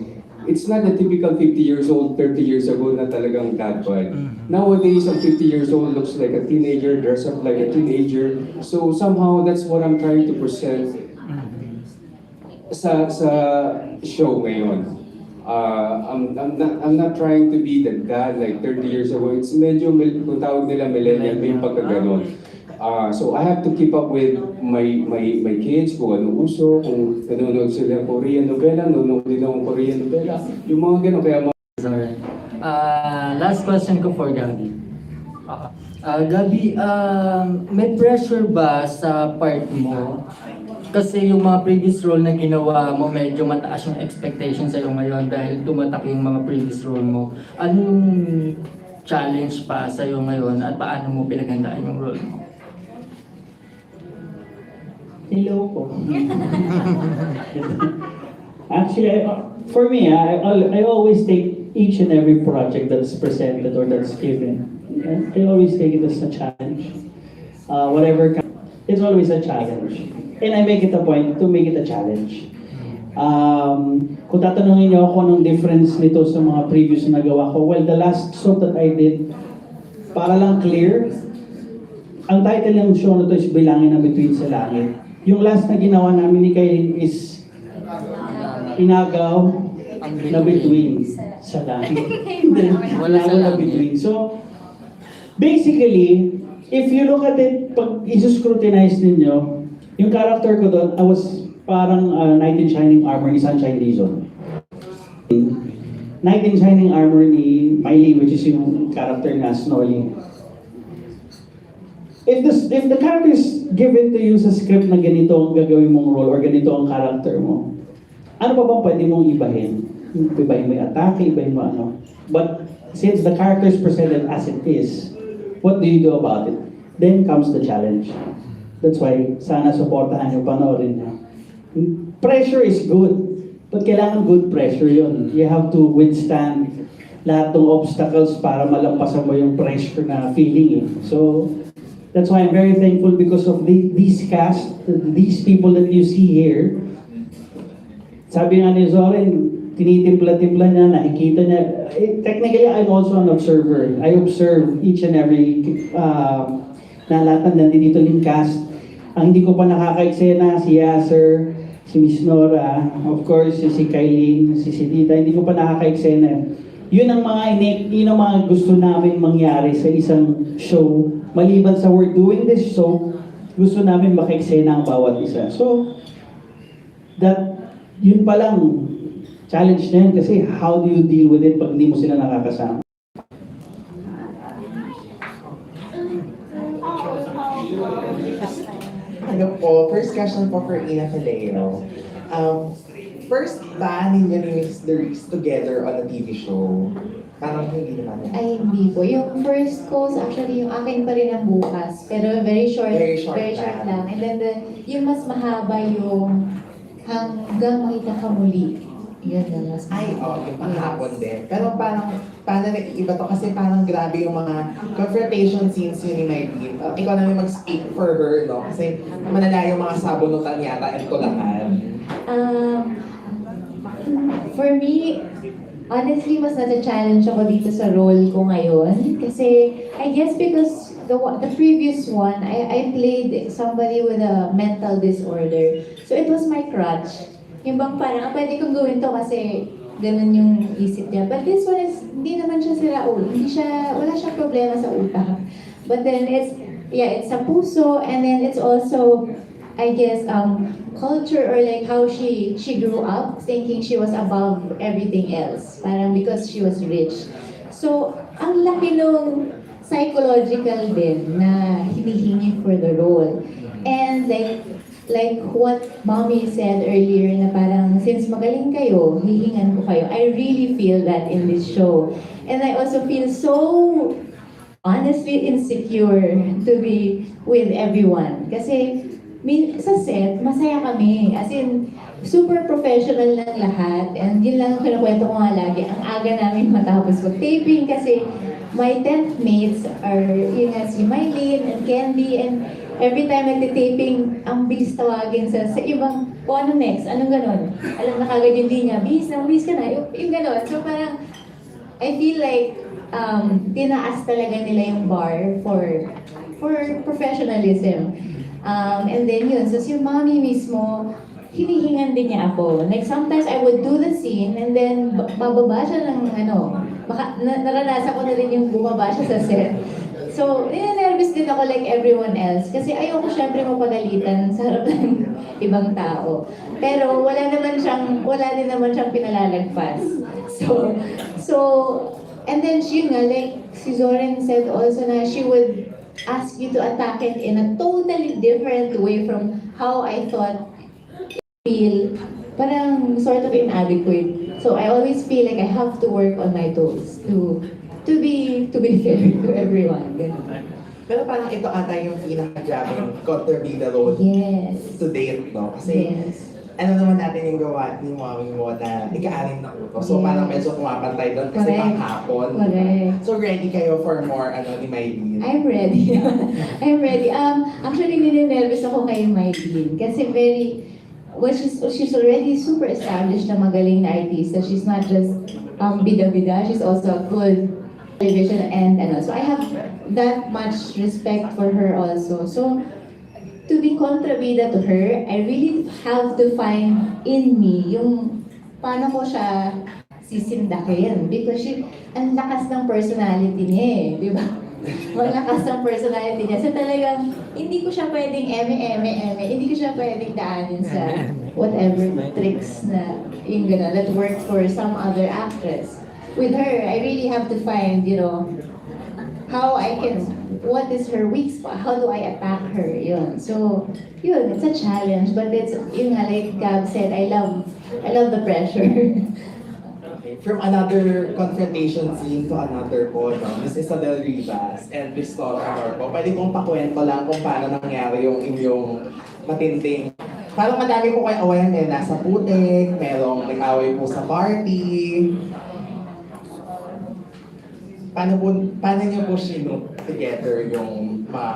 it's not a typical 50 years old, 30 years ago na talagang that bad. Nowadays, a 50 years old looks like a teenager, dressed up like a teenager. So somehow, that's what I'm trying to present sa show ngayon. I'm not trying to be the dad like 30 years ago. It's medyo, kung tawag nila millennial, may pagkaganon. So I have to keep up with my kids, kung ano uso, kung nanonood sila Korean novela, nanonood din akong Korean novela, yung mga gano'n. Kaya Sorry. Last question ko for Gabi. Gabi, may pressure ba sa part mo? Kasi yung mga previous role na ginawa mo, medyo mataas yung expectation sa'yo ngayon dahil tumatak yung mga previous role mo. Anong challenge pa sa'yo ngayon at paano mo pinaghandaan yung role mo? Hello po. Actually, for me, I always take each and every project that's presented or that's given. I always take it as a challenge. It's always a challenge. And I make it a point to make it a challenge. Kung tatanungin niyo ako anong difference nito sa mga previous na nagawa ko, well, the last show that I did, para lang clear, ang title ng show na to is Bilangin na Bituin sa Langit. Yung last na ginawa namin ni Kaylin is Inagaw na Bituin sa Langit. Wala Bituin. So, basically, if you look at it, pag i-scrutinize ninyo, yung character ko doon, I was parang Knight in Shining Armor ni Sunshine Dizon. Knight in Shining Armor ni Mylene, which is yung character na Snowly. If the character is given to you sa script na ganito ang gagawin mong role or ganito ang character mo, ano pa bang pwede mong ibahin? Ibahin mo yung atake, ibahin mo ano. But since the character is presented as it is, what do you do about it? Then comes the challenge. That's why sana supportahan nyo, panoorin nyo. Pressure is good, but kailangan good pressure yun. You have to withstand lahat ng obstacles para malampasan mo yung pressure na feeling eh. So, that's why I'm very thankful because of these cast, these people that you see here. Sabi nga ni Zoren, tinitimpla-timpla niya, nakikita niya. Technically, I'm also an observer. I observe each and every na lahat ng nandito yung cast. Ang hindi ko pa nakaka-eksena, si Yasser, si Miss Nora, of course, si Kylene, si Tita, hindi ko pa nakaka-eksena. Yun ang mga gusto namin mangyari sa isang show. Maliban sa we're doing this show, gusto namin maka-eksena ang bawat isa. So, yun pa lang, challenge na yun kasi how do you deal with it pag hindi mo sila nakakasama? Ano po, first question po for Ina Caleo. First ba ninyo ni Miss Doris together on a TV show? Parang hindi naman. Ay, hindi po. Yung first calls, actually, yung akin pa rin ang bukas. Pero very short lang. And then, yung mas mahaba yung hanggang makita ka muli. Yan na mas mahaba. Yung panghapon din. Pero parang iba to kasi parang grabe yung mga confrontation scenes yun ni Maylene. Ikaw namin mag-speak for her, no? Kasi malala yung mga sabunutan yata at tulakan. For me, honestly, mas nata-challenge ako dito sa role ko ngayon. Kasi, I guess because the previous one, I played somebody with a mental disorder. So it was my crutch. Yung bang parang, pwede kong gawin to kasi ganun yung isip niya. But this one is, hindi naman siya sira ulo. Wala siyang problema sa utak. But then it's sa puso, and then it's also, I guess, culture or like how she grew up thinking she was above everything else. Parang because she was rich. So, ang laki nung psychological din na hinihingi for the role. And like what Mommy said earlier na parang since magaling kayo, hihingan ko kayo. I really feel that in this show. And I also feel so honestly insecure to be with everyone. Kasi sa set, masaya kami. As in, super professional ng lahat. And yun lang ang kinukwento ko nga lagi. Ang aga namin matapos mag-taping kasi my tent mates are, yun nga, si Mylene and Candy. And every time nagtitaping, ang bilis tawagin sa ibang, ano next? Anong ganon? Alam na kagad yung linya, bis ka na. Yung ganon. So parang, I feel like, tinaas talaga nila yung bar for professionalism. And then yun, so si Mommy mismo, hinihingan din niya ako. Like sometimes I would do the scene and then bababa siya ng naranasan ko na rin yung bumaba siya sa set. So, ninenervous din ako like everyone else. Kasi ayoko syempre mapagalitan sa harap ng ibang tao. Pero wala din naman siyang pinalalagpas. So, and then yun nga, like si Zoren said also na she would ask you to attack it in a totally different way from how I thought it feel. Parang sort of inadequate. So I always feel like I have to work on my toes to be fair to everyone. Pero parang ito ata yung pinaka-grabbing contributor role to date, no? Kasi ano naman natin yung gawa ni Mommy mo na ika-anim na uto. So parang medyo kumapantay doon kasi panghapon. So ready kayo for more ni Mylene? I'm ready. I'm ready. Actually, nininervous ako kay Mylene kasi she's already super established na magaling na artista. She's not just bida-bida, she's also a good television and so I have that much respect for her also. So to be kontrabida to her, I really have to find in me yung paano ko siya sisindakin. Because ang lakas ng personality niya di ba? Malakas ng personality niya. So talagang, hindi ko siya pwedeng hindi ko siya pwedeng daanin sa whatever tricks na yung gano'n that worked for some other actress. With her, I really have to find, what is her weak spot? How do I attack her? Yun. So, it's a challenge, but it's, like Gab said, I love the pressure. From another confrontation scene to another po, no? Miss Isabel Rivas and Miss Nora Honor po. Pwede kong pakwento lang kung paano nangyari yung inyong matinding. Parang madami po kayo awayan nasa putik, merong nag-away po sa party. Paano niyo po sinuot together yung mga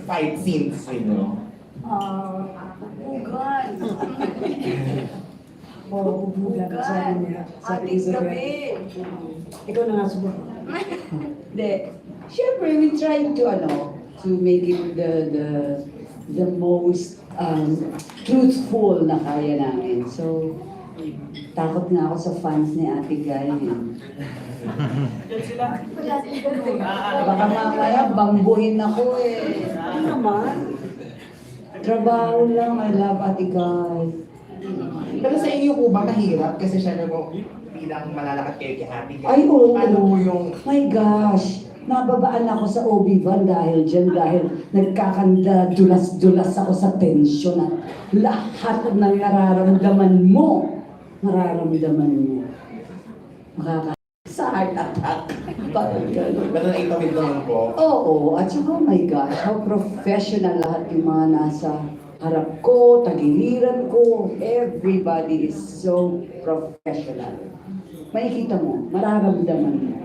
fight scenes niyo? Oh God! Oo, bubugan. Sabi niya. Sabi Isabel. Ikaw na nga subukan. Hindi. Siyempre, we try to, to make it the most truthful na kaya namin. So, takot nga ako sa fans ni Ate Guy. Baka mamaya bambuhin ako eh. Ano naman? Trabaho lang, I love Ate Guy. Pero sa inyo po ba mahirap? Kasi syempre mo bilang malalakat kayo kay Ate Guy. Ay, oo. Ano po yung... My gosh! Nababaan ako sa OB-van dahil dyan, dahil nagkakanda, dulas-dulas ako sa tension at lahat ng nararamdaman mo, sa heart attack. Parang gano'n. Pero naitawid naman po. Oo, at saka, oh my gosh, how professional lahat yung mga nasa harap ko, tagiliran ko, everybody is so professional. Makikita mo, mararamdaman mo.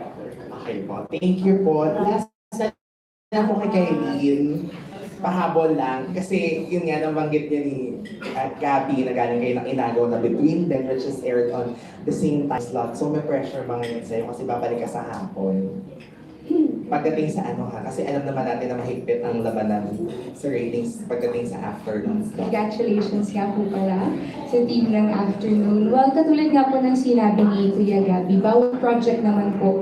Okay po. Thank you po. Last na po kay Kailin. Pahabol lang. Kasi yun nga, nabanggit niya ni Gabby na galing kayo ng inagaw na Between Them, which is aired on the same time slot. So may pressure ba ngayon sa'yo kasi babalik ka sa hapon? Pagdating sa kasi alam naman natin na mahigpit ang labanan sa ratings pagdating sa afternoon slot. Congratulations nga po pala sa team ng afternoon. Well, katulad nga po ng sinabi ni Kuya Gabby, bawat project naman po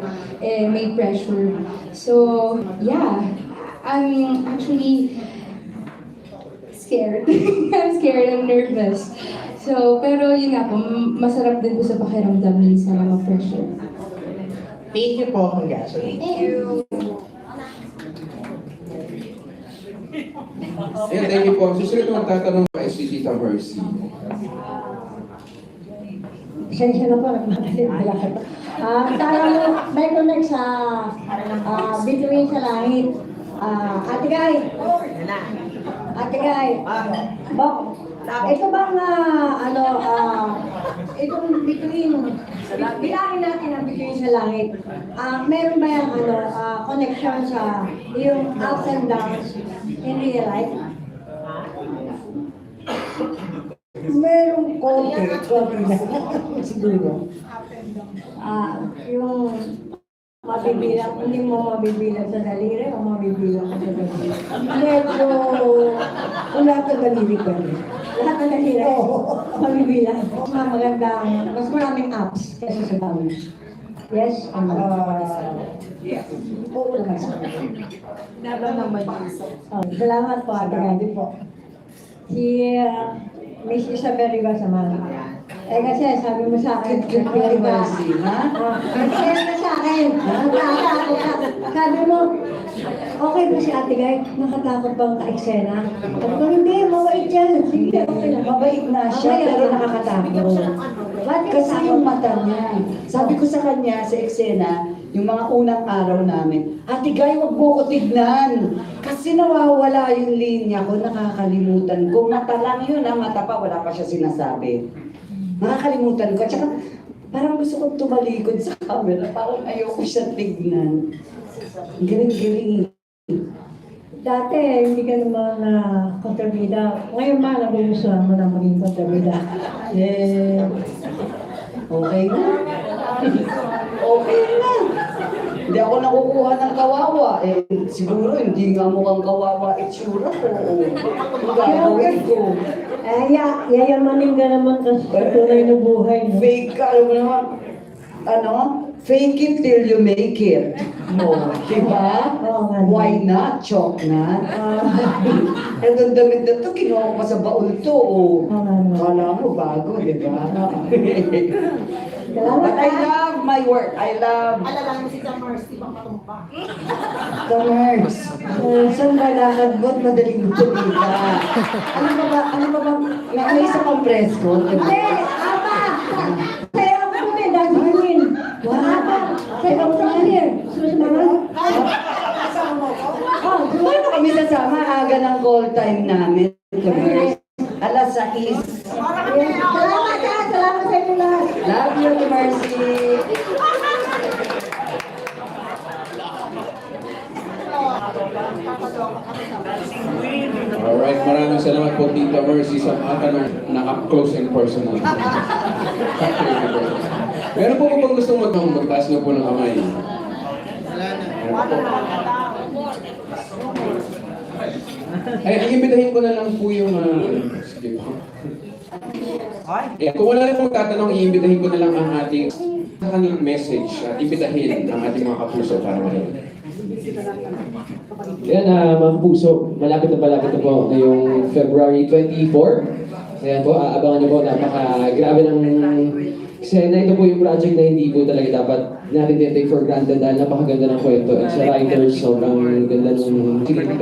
may pressure. So, yeah. I'm actually scared. I'm scared, I'm nervous. So, pero yun nga po, masarap din po sa pakiramdam minsan ang pressure. Thank you po. Congratulations. Thank you. Ayan, thank you po. Susunod naman tatanong kay si Tita Mercy. Pasensya na po, nagmamalit pala ka. May connect sa Bituin sa Langit. Ate Guy! Ate Guy! Ito bang, itong Bituin, bilangin natin ang Bituin sa Langit. Meron ba yung connection sa yung ups and downs in real life? Merong konti siguro. Yung mabibilang, hindi mo mabibilang sa daliri o mabibilang sa daliri? Medyo, wala ka daliri ka rin. Lahat ng daliri? Oo. Mabibilang. Mas magandang, mas maraming apps kaysa sa downs. Yes? Yes. Oo naman sa akin. Salamat po, Ate Gandhi po. Si Miss Isabel Riva sa mga. Kasi sabi mo sa akin, Mercy, ha? Kasi sa akin, nakatakot ka. Sabi mo, okay ba si Ate Guy? Nakatakot bang ka-eksena? Sabi ko, hindi, mabait yan. Sige, okay lang. Mabait na siya, pero nakakatakot. Kasi yung mata niya. Sabi ko sa kanya, sa eksena, yung mga unang araw namin, Ate Guy, wag mo ko tignan. Kasi nawawala yung linya ko, nakakalimutan ko. Mata lang yun, mata pa, wala pa siya sinasabi. Nakakalimutan ko. At saka, parang gusto kong tumalikod sa camera. Parang ayoko siya tignan. Galing-galing. Dati, hindi ka naman kontrabida. Ngayon ba, nagugustuhan mo na maging kontrabida? Okay na. Okay na. Hindi ako nakukuha ng kawawa. Siguro hindi nga mukhang kawawa itsura ko. Ang gagawin ko. Yayamanin ka naman kasi tunay na buhay. No? Fake ka, alam mo naman. Fake it till you make it. Diba? Why not? Chok na. Ang damit na to, kinuha ko pa sa baul to. Kala mo bago, diba? But I love my work. I love... Alagaan mo si Mercy, bang patumpa. Tamers, saan ba lakad mo't madaling tumita? Ano ba, may isa pang press ko? Apa! Kaya ako po din, dahil yun. Apa! Kaya ako sa akin. Susunod. Paano kami sasama? Aga ng call time namin. Alas 6. Salamat sa inyo lahat. Love you, Mercy. Alright, maraming salamat po. po, Tita Mercy, sa naka-close and personal. Meron po bang gustong magtaas na po ng kamay? Meron po. Ay, iimbitahin ko na lang po yung... sige po. Kung wala na pong tatanong, iimbitahin ko na lang ang ating kanilang message at imbitahin ang ating mga kapuso para makinig. Yan, mga kapuso, malapit na po ngayong February 24. Ayan po, abangan niyo po, napaka-grabe ng eksena. Ito po yung project na hindi po talaga dapat natin take for granted dahil napakaganda ng kwento. At sa writers, sobrang ganda ng script.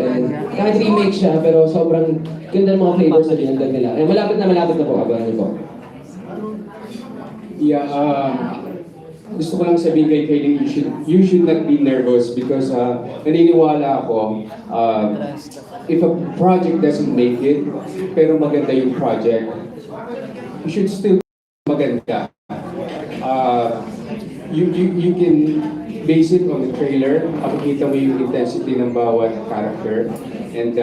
Kahit remake siya, pero sobrang ganda ng mga flavors na dinagdag nila. Ayan, malapit na po, abangan niyo po. Yeah, gusto ko lang sabihin kay Kaylin, you should not be nervous because naniniwala ako, if a project doesn't make it, pero maganda yung project, you should still maganda. You can base it on the trailer, makikita mo yung intensity ng bawat character, and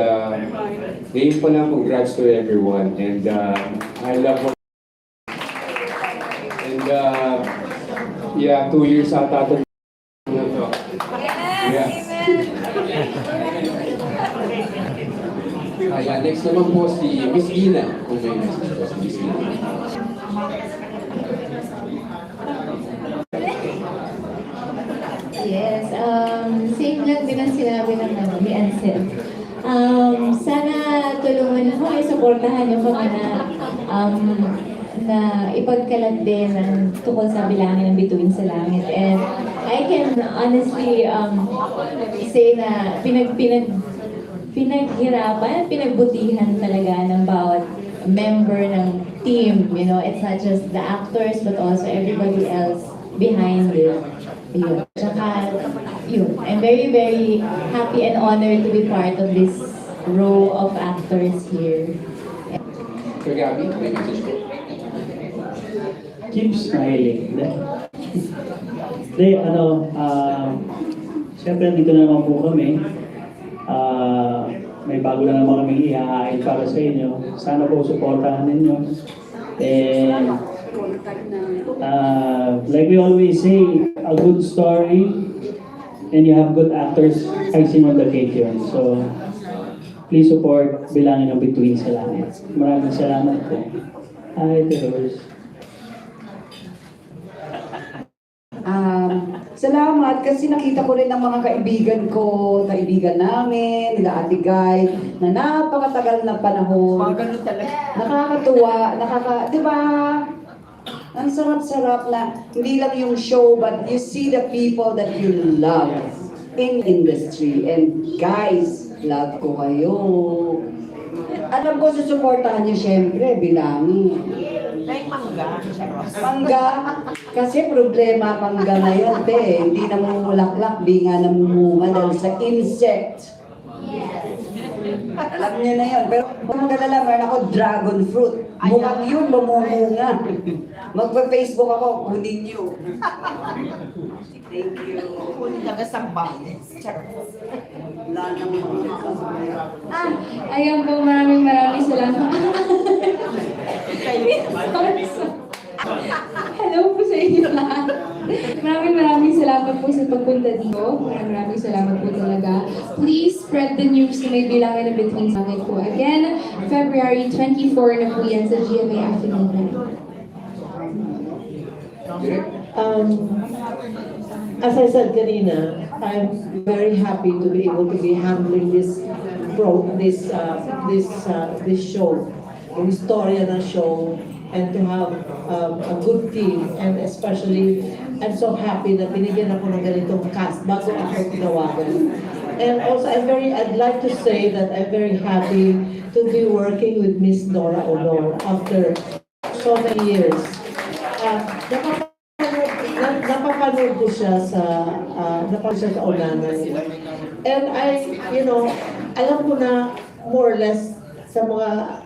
ngayon pa lang, congrats to everyone, and I love what yeah, 2 years ata ito. Yeah. Ayan, next naman po si Miss Ina. Kung may message po si Miss Ina. Yes, same lang din ang sinabi ng ni Ansel. Sana tulungan mo ay supportahan yung mga na ipagkalat din ang tungkol sa bilangin ng bituin sa langit. And I can honestly say na pinaghirapan, pinagbutihan talaga ng bawat member ng team. You know, it's not just the actors but also everybody else behind it. Yun. Tsaka, yun. I'm very, very happy and honored to be part of this row of actors here. Sir Gabby, may message po. Keep smiling. Siyempre dito na naman po kami. May bago na naman kami ihahain para sa inyo. Sana po supportahan ninyo. And like we always say, a good story and you have good actors, icing on the cake yun. So, please support Bilangin ng Bituin sa Langit. Maraming salamat po. Hi, Terrors. Salamat kasi nakita ko rin ng mga kaibigan namin, nila Ate Guy, na napakatagal na panahon. Nakakatuwa, di ba? Ang sarap-sarap na hindi lang yung show, but you see the people that you love in industry. And guys, love ko kayo. Alam ko, susuportahan niyo syempre, Bilangin. Like mangga. Mangga, kasi problema mangga ngayon, hindi namumulaklak, di nga namumunga dahil sa insect. Alam niyo na yun. Pero kung magalala, meron ako dragon fruit. Mukhang yun, mamumunga. Magpa-Facebook ako, kunin niyo. Thank you. Kunin lang sa bangis. Wala nang Ayan po, maraming salamat. Hello po sa inyo lahat. Maraming salamat po sa pagpunta dito. Maraming salamat po talaga. Please spread the news na may bilangin ng Bituin sa akin po. Again, February 24 na po yan sa GMA afternoon. As I said kanina, I'm very happy to be able to be handling this show, the historia ng show, and to have a good team. And especially, I'm so happy that binigyan ako ng ganitong cast bago ako tinawagan. And also, I'd like to say that I'm very happy to be working with Miss NORA AUNOR after so many years. Napapanood ko siya sa unanan. And alam ko na more or less sa mga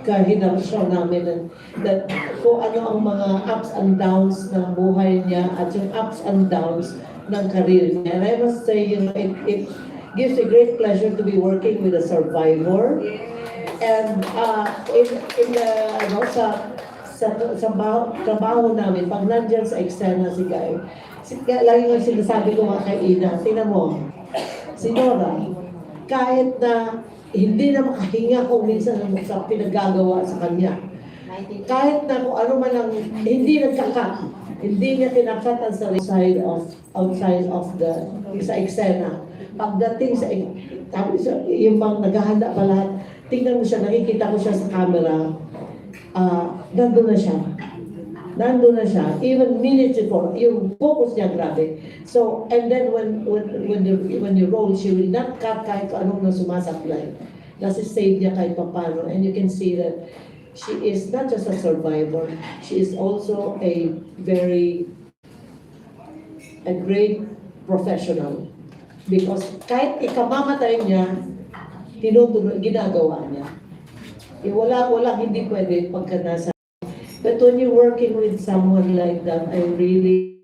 kahinang show namin that kung ano ang mga ups and downs ng buhay niya at yung ups and downs ng career niya. And I must say, it gives a great pleasure to be working with a survivor And in the, ano, trabaho namin, pag nandyan sa eksena si Guy, lagi nga sinasabi ko nga kay Ina, tingnan mo, si Nora, kahit na hindi na makahinga kung minsan sa pinaggagawa sa kanya, kahit na kung ano man ang hindi nagkakat, hindi niya kinakat ang sarili outside of the sa eksena. Pagdating sa yung bang naghahanda pa lahat, tingnan mo siya, nakikita ko siya sa camera, nandun na siya. Nandun na siya. Even minutes before, yung focus niya grabe. So, and then when you roll, she will not cut kahit anong na sumasaklay. Nasi-save niya kahit papano. And you can see that she is not just a survivor, she is also a great professional. Because kahit ikamamatay niya, ginagawa niya. Wala hindi pwede pagka nasa. But when you're working with someone like that, I really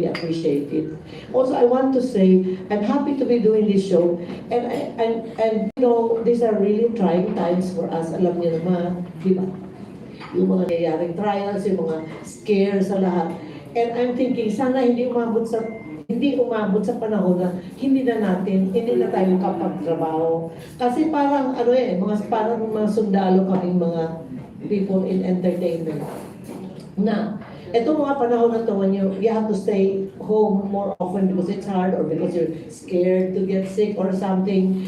appreciate it. Also, I want to say, I'm happy to be doing this show. And you know, these are really trying times for us. Alam niyo naman, di ba? Yung mga nangyayaring trials, yung mga scares sa lahat. And I'm thinking, sana hindi umabot sa panahon na hindi na tayo kapagtrabaho. Kasi parang parang mga sundalo kaming mga people in entertainment. Na itong mga panahon na to, when you have to stay home more often because it's hard or because you're scared to get sick or something,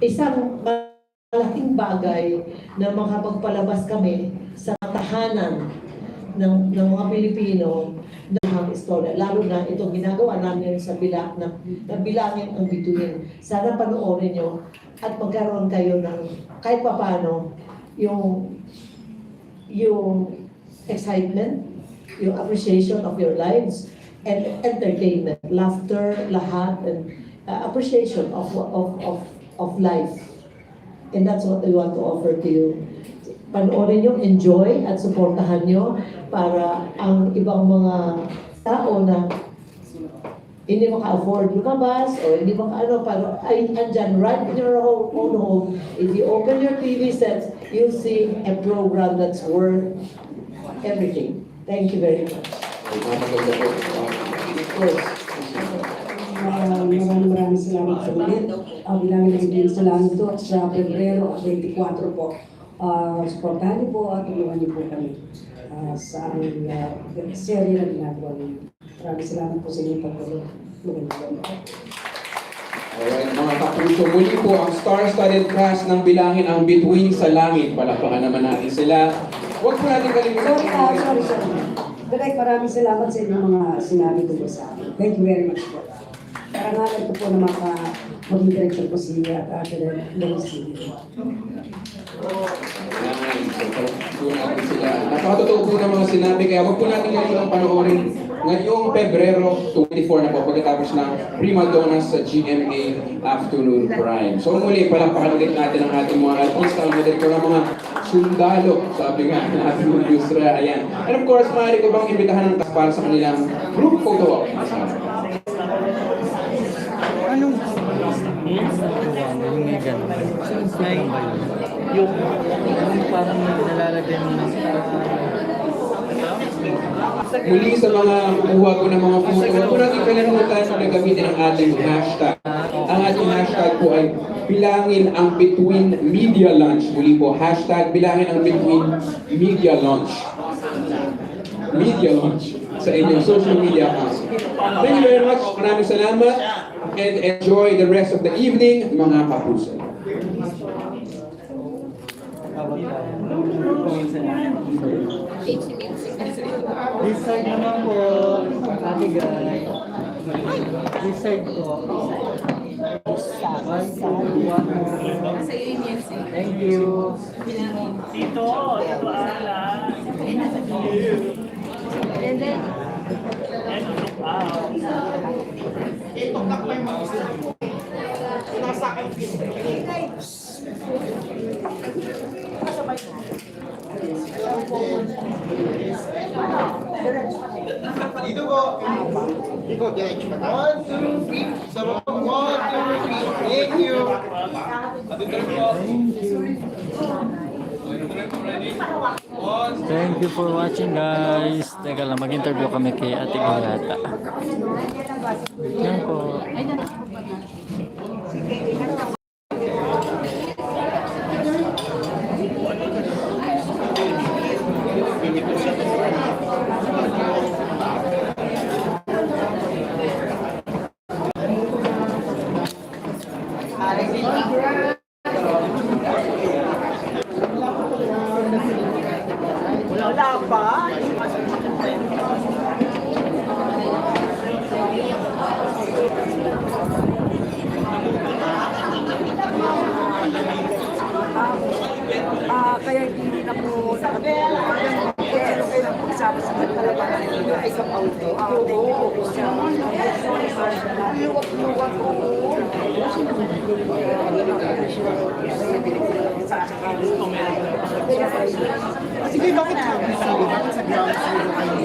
isang malaking bagay na makapagpalabas kami sa tahanan ng mga Pilipino ng istorya. Lalo na itong ginagawa namin sa bilangin ang bituin. Sana panoorin nyo at magkaroon kayo ng kahit paano yung excitement, yung appreciation of your lives, and entertainment, laughter, lahat, and appreciation of life. And that's what I want to offer to you. Panoorin nyo, enjoy, at supportahan nyo para ang ibang mga tao na hindi maka-afford lumabas o hindi para andyan right in your own home. If you open your TV sets, you'll see a program that's worth everything. Thank you very much. Maraming salamat sa ulit. Bilangin ng Bituin sa Langit to at sa Pebrero 24 po. Supportahan niyo po at tulungan niyo po kami sa aming serye na ginagawa niyo. Maraming salamat po sa inyong pagtulong. Alright, mga kapuso, muli po ang star-studded cast ng Bilangin ang Bituin sa Langit. Palakpakan naman natin sila. Huwag po natin kalimutan. Sorry. Direk, maraming salamat sa inyong mga sinabi ko sa akin. Thank you very much po. Karangalan ko po na maging direction po si Legacy. Napakatotoo po ng mga sinabi, kaya huwag po natin kalimutan panoorin ngayong Pebrero 24 na po pagkatapos ng Prima Donnas sa GMA Afternoon Prime. So muli, palakpakan ulit natin ang ating mga artista, ang mga ng mga sundalo, sabi nga ng ating industriya. Ayan. And of course, maaari ko bang imbitahan ng para sa kanilang group photo op. Anong yung may gano'n? Yung parang nalalagay mo ng muli sa mga kukuha ko ng mga photo, huwag po natin kalimutan na gamitin ang ating hashtag. Ang ating hashtag po ay Bilangin ang Bituin Media Launch. Muli po, hashtag Bilangin ang Bituin Media Launch. Media Launch sa inyong social media accounts. Thank you very much. Maraming salamat and enjoy the rest of the evening, mga kapuso. This side naman po, ate guys. This side po. Thank you. Tito, ala. And then, Dito po. Ikaw, diretso ka na. 1, 2, 3. Sa mga 1, 2, 3. Thank you. Thank you for watching guys. Teka lang, mag-interview kami kay Ate Gulata. Yan po. Wala pa. Kaya hindi na po nakapagpapagyan. Pero kailan po kasama sa kanila na isang auto. Thank you po siya. Luwag-luwag po. Sige, bakit sabi sa'yo? Bakit sa ground zero kayo?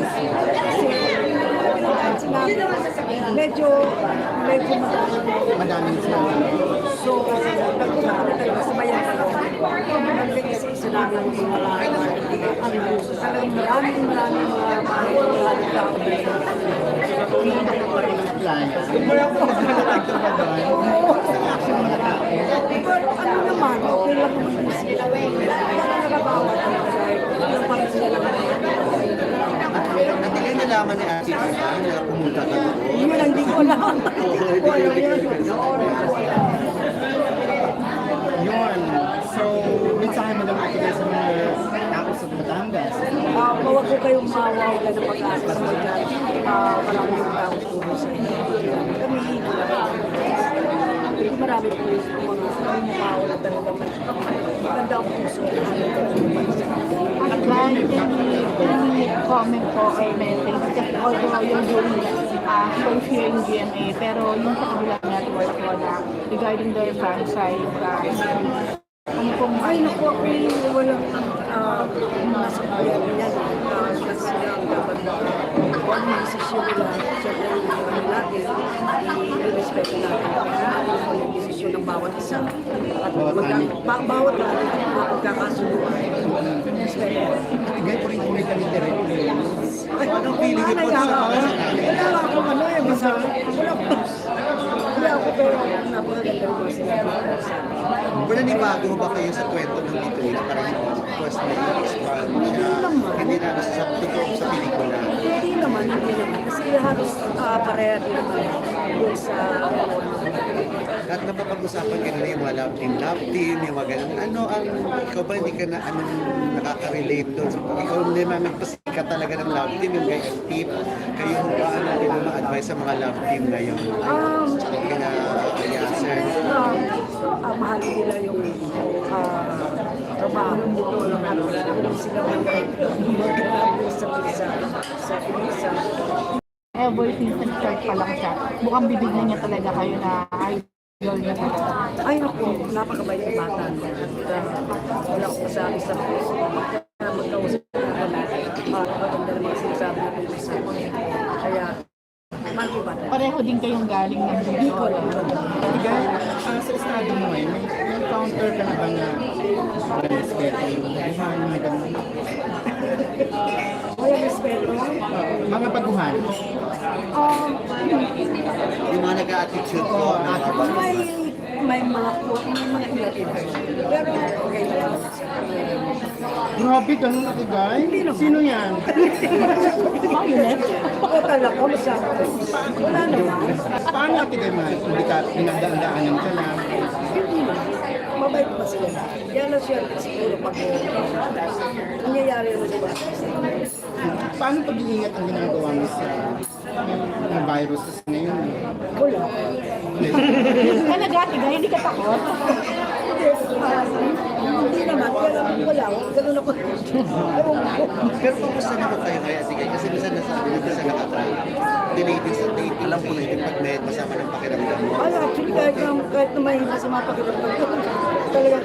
Medyo Madaming sila. So, nagpunta kami talaga sa bayan ko. Nag-isa namin yung maraming mga tao. Pero ano naman, okay lang naman sila. Nakakabawat yung pamilya lang. At hindi nalaman ni Ate na pumunta ka doon. Yun ang di ko alam. Yun. So, mensahe mo lang ito sa mga tao sa Batangas. Huwag ko kayong mawawala ng pag-asa sa mga maraming tao puro sa inyo. Kami, marami po yung mga mawawala talaga. Maganda ang puso. At dahil any comment po or message, kasi although yung doing shows here in GMA, pero yung sa kabilang network po na regarding their franchise, ano pong... Ay, naku, walang nasa bayan niyan. Kasi sila ang dapat na kung ano yung desisyon nila, siyempre yung natin, i-respect natin. Ano yung desisyon ng bawat isa. At bawat natin, magkakasunod. Ibigay po rin ulit ang internet. Anong feeling niyo po sa wala akong ano eh, basta wala ako pero napakaganda ko sila. Wala ni bago ba kayo sa kwento ng BITUIN? Parang because na-expand siya. Hindi na sa totoo sa pelikula. Hindi naman. Kasi halos pareha din naman doon sa At napapag-usapan ka na yung mga love team, yung mga ganun. Ano ang, ikaw ba hindi ka na nakaka-relate doon? Ikaw naman nagpasika talaga ng love team, yung kay Steve. Kayo ba, ano din ang ma-advise sa mga love team ngayon? Kaya sir. Mahal nila yung trabaho nito lang at sila mag-grabe sa pisa. Ever since nag-start pa lang siya, mukhang bibig na niya talaga kayo na idol na talaga. Ay naku, napakabait ng bata niya. Wala ko masabi sa puso. Magkausap na kami. Maganda na mga sinasabi na tungkol sa akin. Kaya, mag-iba. Pareho din kayong galing ng Bicol. Sa estado mo ngayon, may counter ka na ba na respeto yung baguhan, mga ganun? Kaya respeto. Mga baguhan. Yung mga nag-attitude ko. May mga ilatid. Pero okay lang. Grabe, ganun ako, guys. Sino yan? Ako talaga, masama ko. Wala naman. Paano natin kayo hindi ka pinagdaan-daanan ka na? Hindi naman. Mabait pa sila. Yan na siya siguro pag nangyayari na diba? Paano pag-iingat ang ginagawa mo sa virus ngayon? Wala. Nag-atiga, hindi ka takot? Hindi naman, kaya wala. Ganun ako. Pero kumusta naman kayo kaya? Sige, kasi minsan nasabi nito sa nakatry. Delayed sa dating alam ko na yun pag may masama ng pakiramdam mo. Ay, actually, kahit na may masama pakiramdam ko, talagang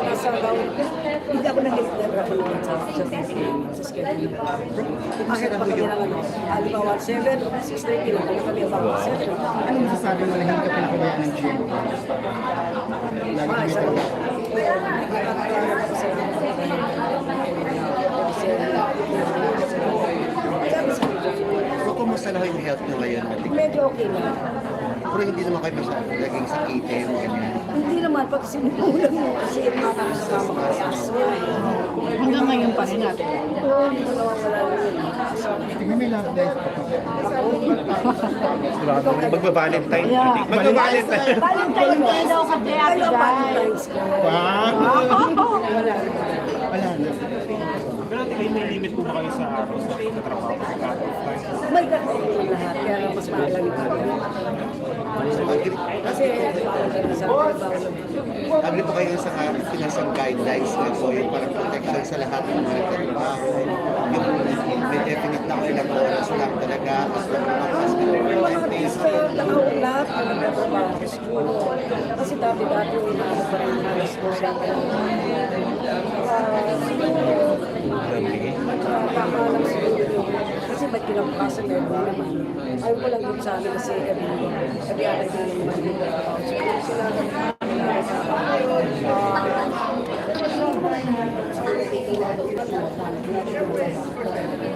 nasa gawin. Hindi ako nag-deliver ako naman sa schedule. Bakit pa kami lang, halimbawa 7, 6:30 lang kami about 7. Anong masasabi mo na hindi ka pinakabayaan ng GMA? Isa lang. So, kumusta na yung health nyo ngayon? Medyo okay na. Pero hindi naman kayo masyado naging sakitin, ganyan. Hindi naman, pag sinulan mo kasi makakasama ka sa aso. Hanggang ngayon pa rin natin. Oo, hindi ko nawawala yun. Tingnan may love life pa pa. Magba-Valentine. Magba-Valentine. Valentine Day daw kasi ate guys. Wow! Wala na. Pero may limit po ba kayo sa araw sa trabaho? May gagawin mo lahat, kaya mas maalam ito. Kasi, Agree po kayo sa pinasang guidelines na po, yung parang protection sa lahat ng mga trabaho. Yung may definite na ilang oras lang talaga, as lang naman. lahat na nagtatrabaho sa school. Kasi dati-dati yung inaano pa rin halos mo siya. Kakalang siguro yun. Kasi ba't kinabukasan na yun naman. Ayaw ko lang yun sa amin kasi sabi ata yun yung magiging. Sila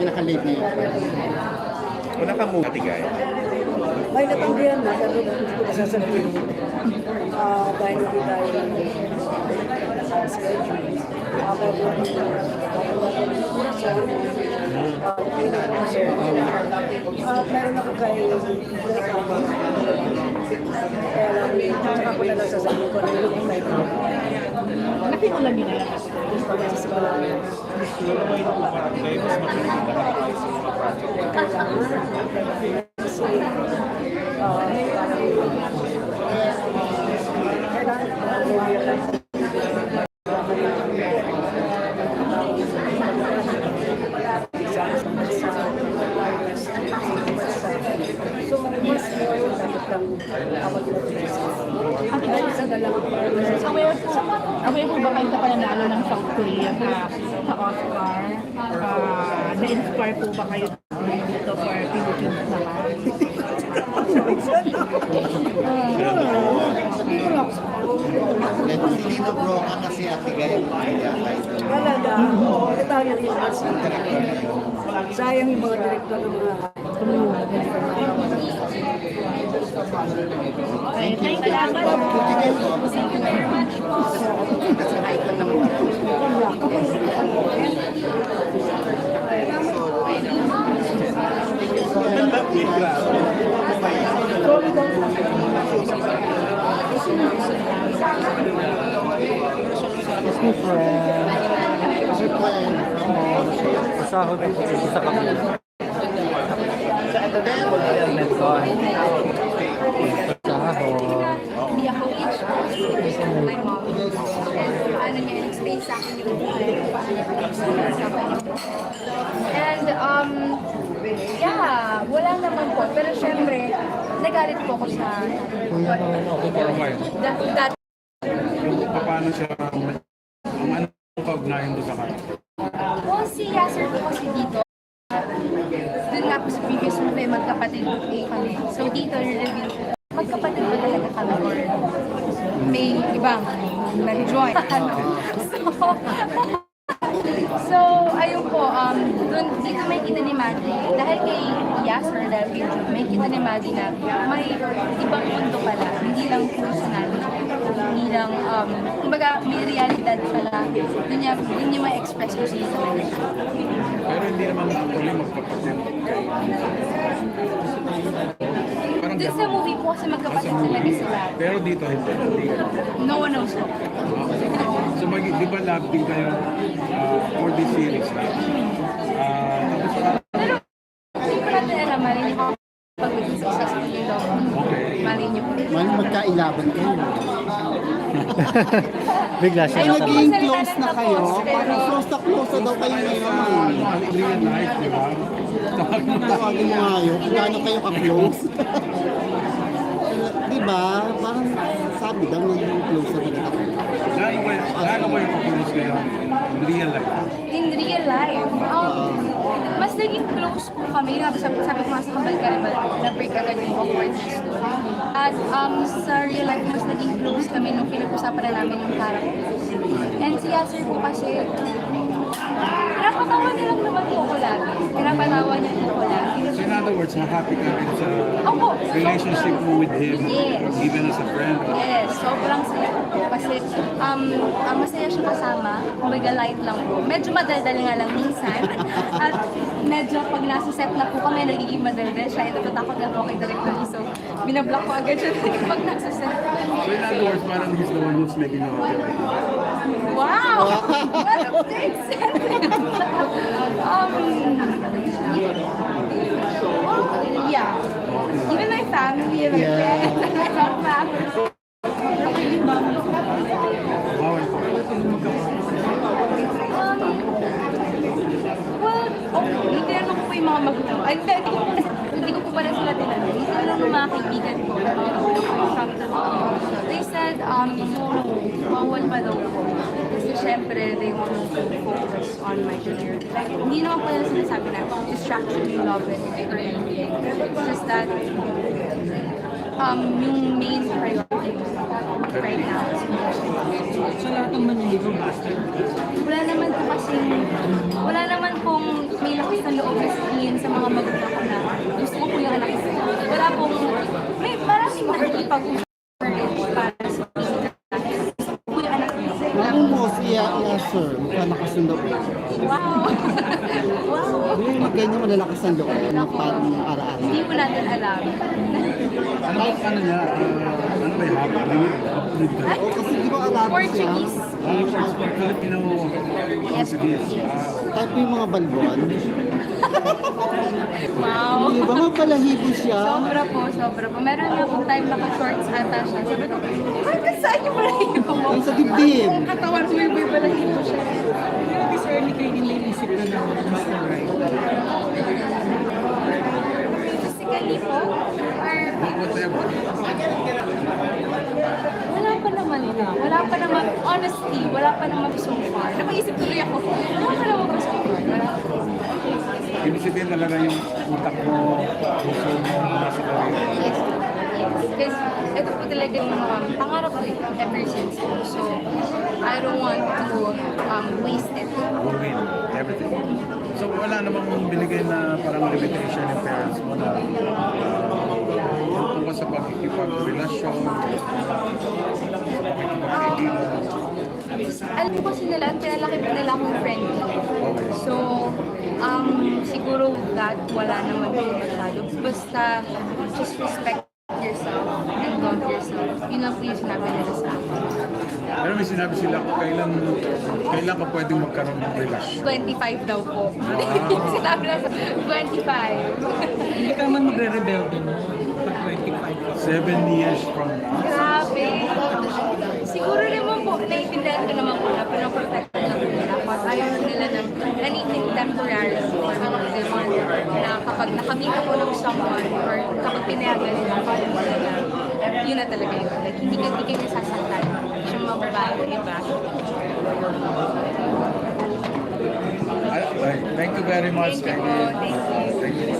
Pinaka-late na yun. Una ka muna, Tigay. may natanggihan na, pero hindi ko nasasabihin. Dahil hindi tayo meron ako kay kaya lang, tsaka ko na lang sasabihin ko na yung may Nakiulan nyo na lang. Aware po ba kayo sa pananalo ng South Korea sa Oscar? Na-inspire po ba kayo dito for Philippines naman? Hindi na bro ka kasi Ate Gay ang kaya kahit talaga, Italian University. Sayang yung mga direktor ng mga Thank you. Salamat. Thank you very much po. Pasahod ay sa kapila. Hindi ako my mom. Ano niya, explain sa akin yung and yeah, wala naman po. Pero syempre, nagalit po ako sa that. Paano siya, ang ano pag-ugnayan doon sa kanya? Well, si Yasser po kasi dito. Doon nga po sa previous movie, magkapatid po kami. So dito, reveal magkapatid ba talaga kami or may ibang nag-join. So, ayun po, doon dito may kinanimagi, dahil kay Yasser, dahil kay Jude, may kinanimagi na may ibang mundo pala, hindi lang personality, hindi lang, kumbaga may realidad pala, doon niya ma-express ko siya. Pero hindi naman actually magkapatid. Doon sa movie po kasi magkapatid talaga sila. Pero dito, hindi. No one knows po. So, di ba love din kayo for this series? Pero, hindi ko natin alam, mali niyo po pag maging successful dito. Mali niyo po. magkailaban kayo. Bigla siya Ay, naging Ayoko close na kayo. Parang close na daw kayo ngayon. Real life, di ba? Tawagin mo nga yun. Kung gaano kayo ka-close. Di ba? Parang sabi daw naging close na talaga kayo. Gaano ba yung close kayo? Real life. In real life, mas naging close po kami. Sabi ko nga sa kabal-karibal, na-break agad yung awkwardness doon. At sa real life, mas naging close kami nung pinag-usapan na namin yung character. And si Yasser po kasi, pinapatawa niya lang naman po ko lagi. Pinapatawa niya po ko lagi. So in other words, happy ka rin sa Opo. relationship mo with him, Yes. even as a friend. Yes, sobrang saya po. Kasi masaya siya kasama, kumbaga light lang po. Medyo madaldal nga lang minsan. At medyo pag nasa set na po kami, nagiging madaldal siya. Natatakot na po kay director. So, binablock ko agad siya pag nasa set. So in other words, parang he's the one who's making you happy. Wow! What a big sentence! Yeah. Even my family, my friends, my family. Nung tinanong ko po yung mga magulang, ay, hindi ko po pala sila tinanong. Yung tinanong ng mga kaibigan ko, they said, bawal pa daw po. Kasi syempre, they want to focus on my career. Like, hindi naman po nila sinasabi na distraction, you love it, or anything. It's just that, yung main priority right now is Sa lahat ng maniligaw, master. wala naman pong may lakas na loob na sabihin sa mga magulang ko na gusto ko po yung anak ko. Wala pong, may maraming nakikipag-usap para sa gusto ko po yung anak ko. Naging mo si Yasser, mukha nakasundo ko. Wow! Wow! Hindi mo ganyan malalakas ang loob na parang ara-ara. Hindi po natin alam. Ano ba niya? Ano ba yung happy? Oo, kasi di ba Arabo siya? Portuguese. Filipino Portuguese. Type yung mga balbon. Wow! Di ba mapalahibo siya? Sobra po. Meron na pong time naka-shorts ata siya. Sabi ko, ay, saan yung balahibo mo? Ay, sa dibdib. Ang katawan ko yung balahibo siya. Grabe sir, hindi kayo iniisip na ng Mr. Right. Physically po? Or... Wala pa naman. Honestly, wala pa naman so far. Napaisip tuloy ako. Wala pa naman so far. Ibig sabihin talaga yung utak mo, gusto mo, nasa career. Yes. Because ito po talaga yung pangarap ko ever since. So, I don't want to waste it. Ruin everything. So wala namang binigay na parang limitation yung parents mo na tungkol sa pagkikipag-relasyon, Alam ko kasi nila, pinalaki pa nila akong friendly. So, siguro that wala naman po masyado. Basta, just respect yourself and love yourself. Yun lang po yung sinabi nila sa akin. Pero may sinabi sila kung kailan ka pwedeng magkaroon ng relasyon. 25 daw po. Sinabi na 25. Hindi ka naman magre-rebelde na. Pag 25. 7 years from now. Grabe. Siguro naman po, naiintindihan ko naman po na pinaprotect nila po nila. But ayaw nila ng anything temporary or na kapag nakamita po ng someone or kapag pinayagan nila, yun na talaga yun. Like, hindi kayo nasasaktan. Yung mga babae, iba. Thank you very much. Thank you. Thank you.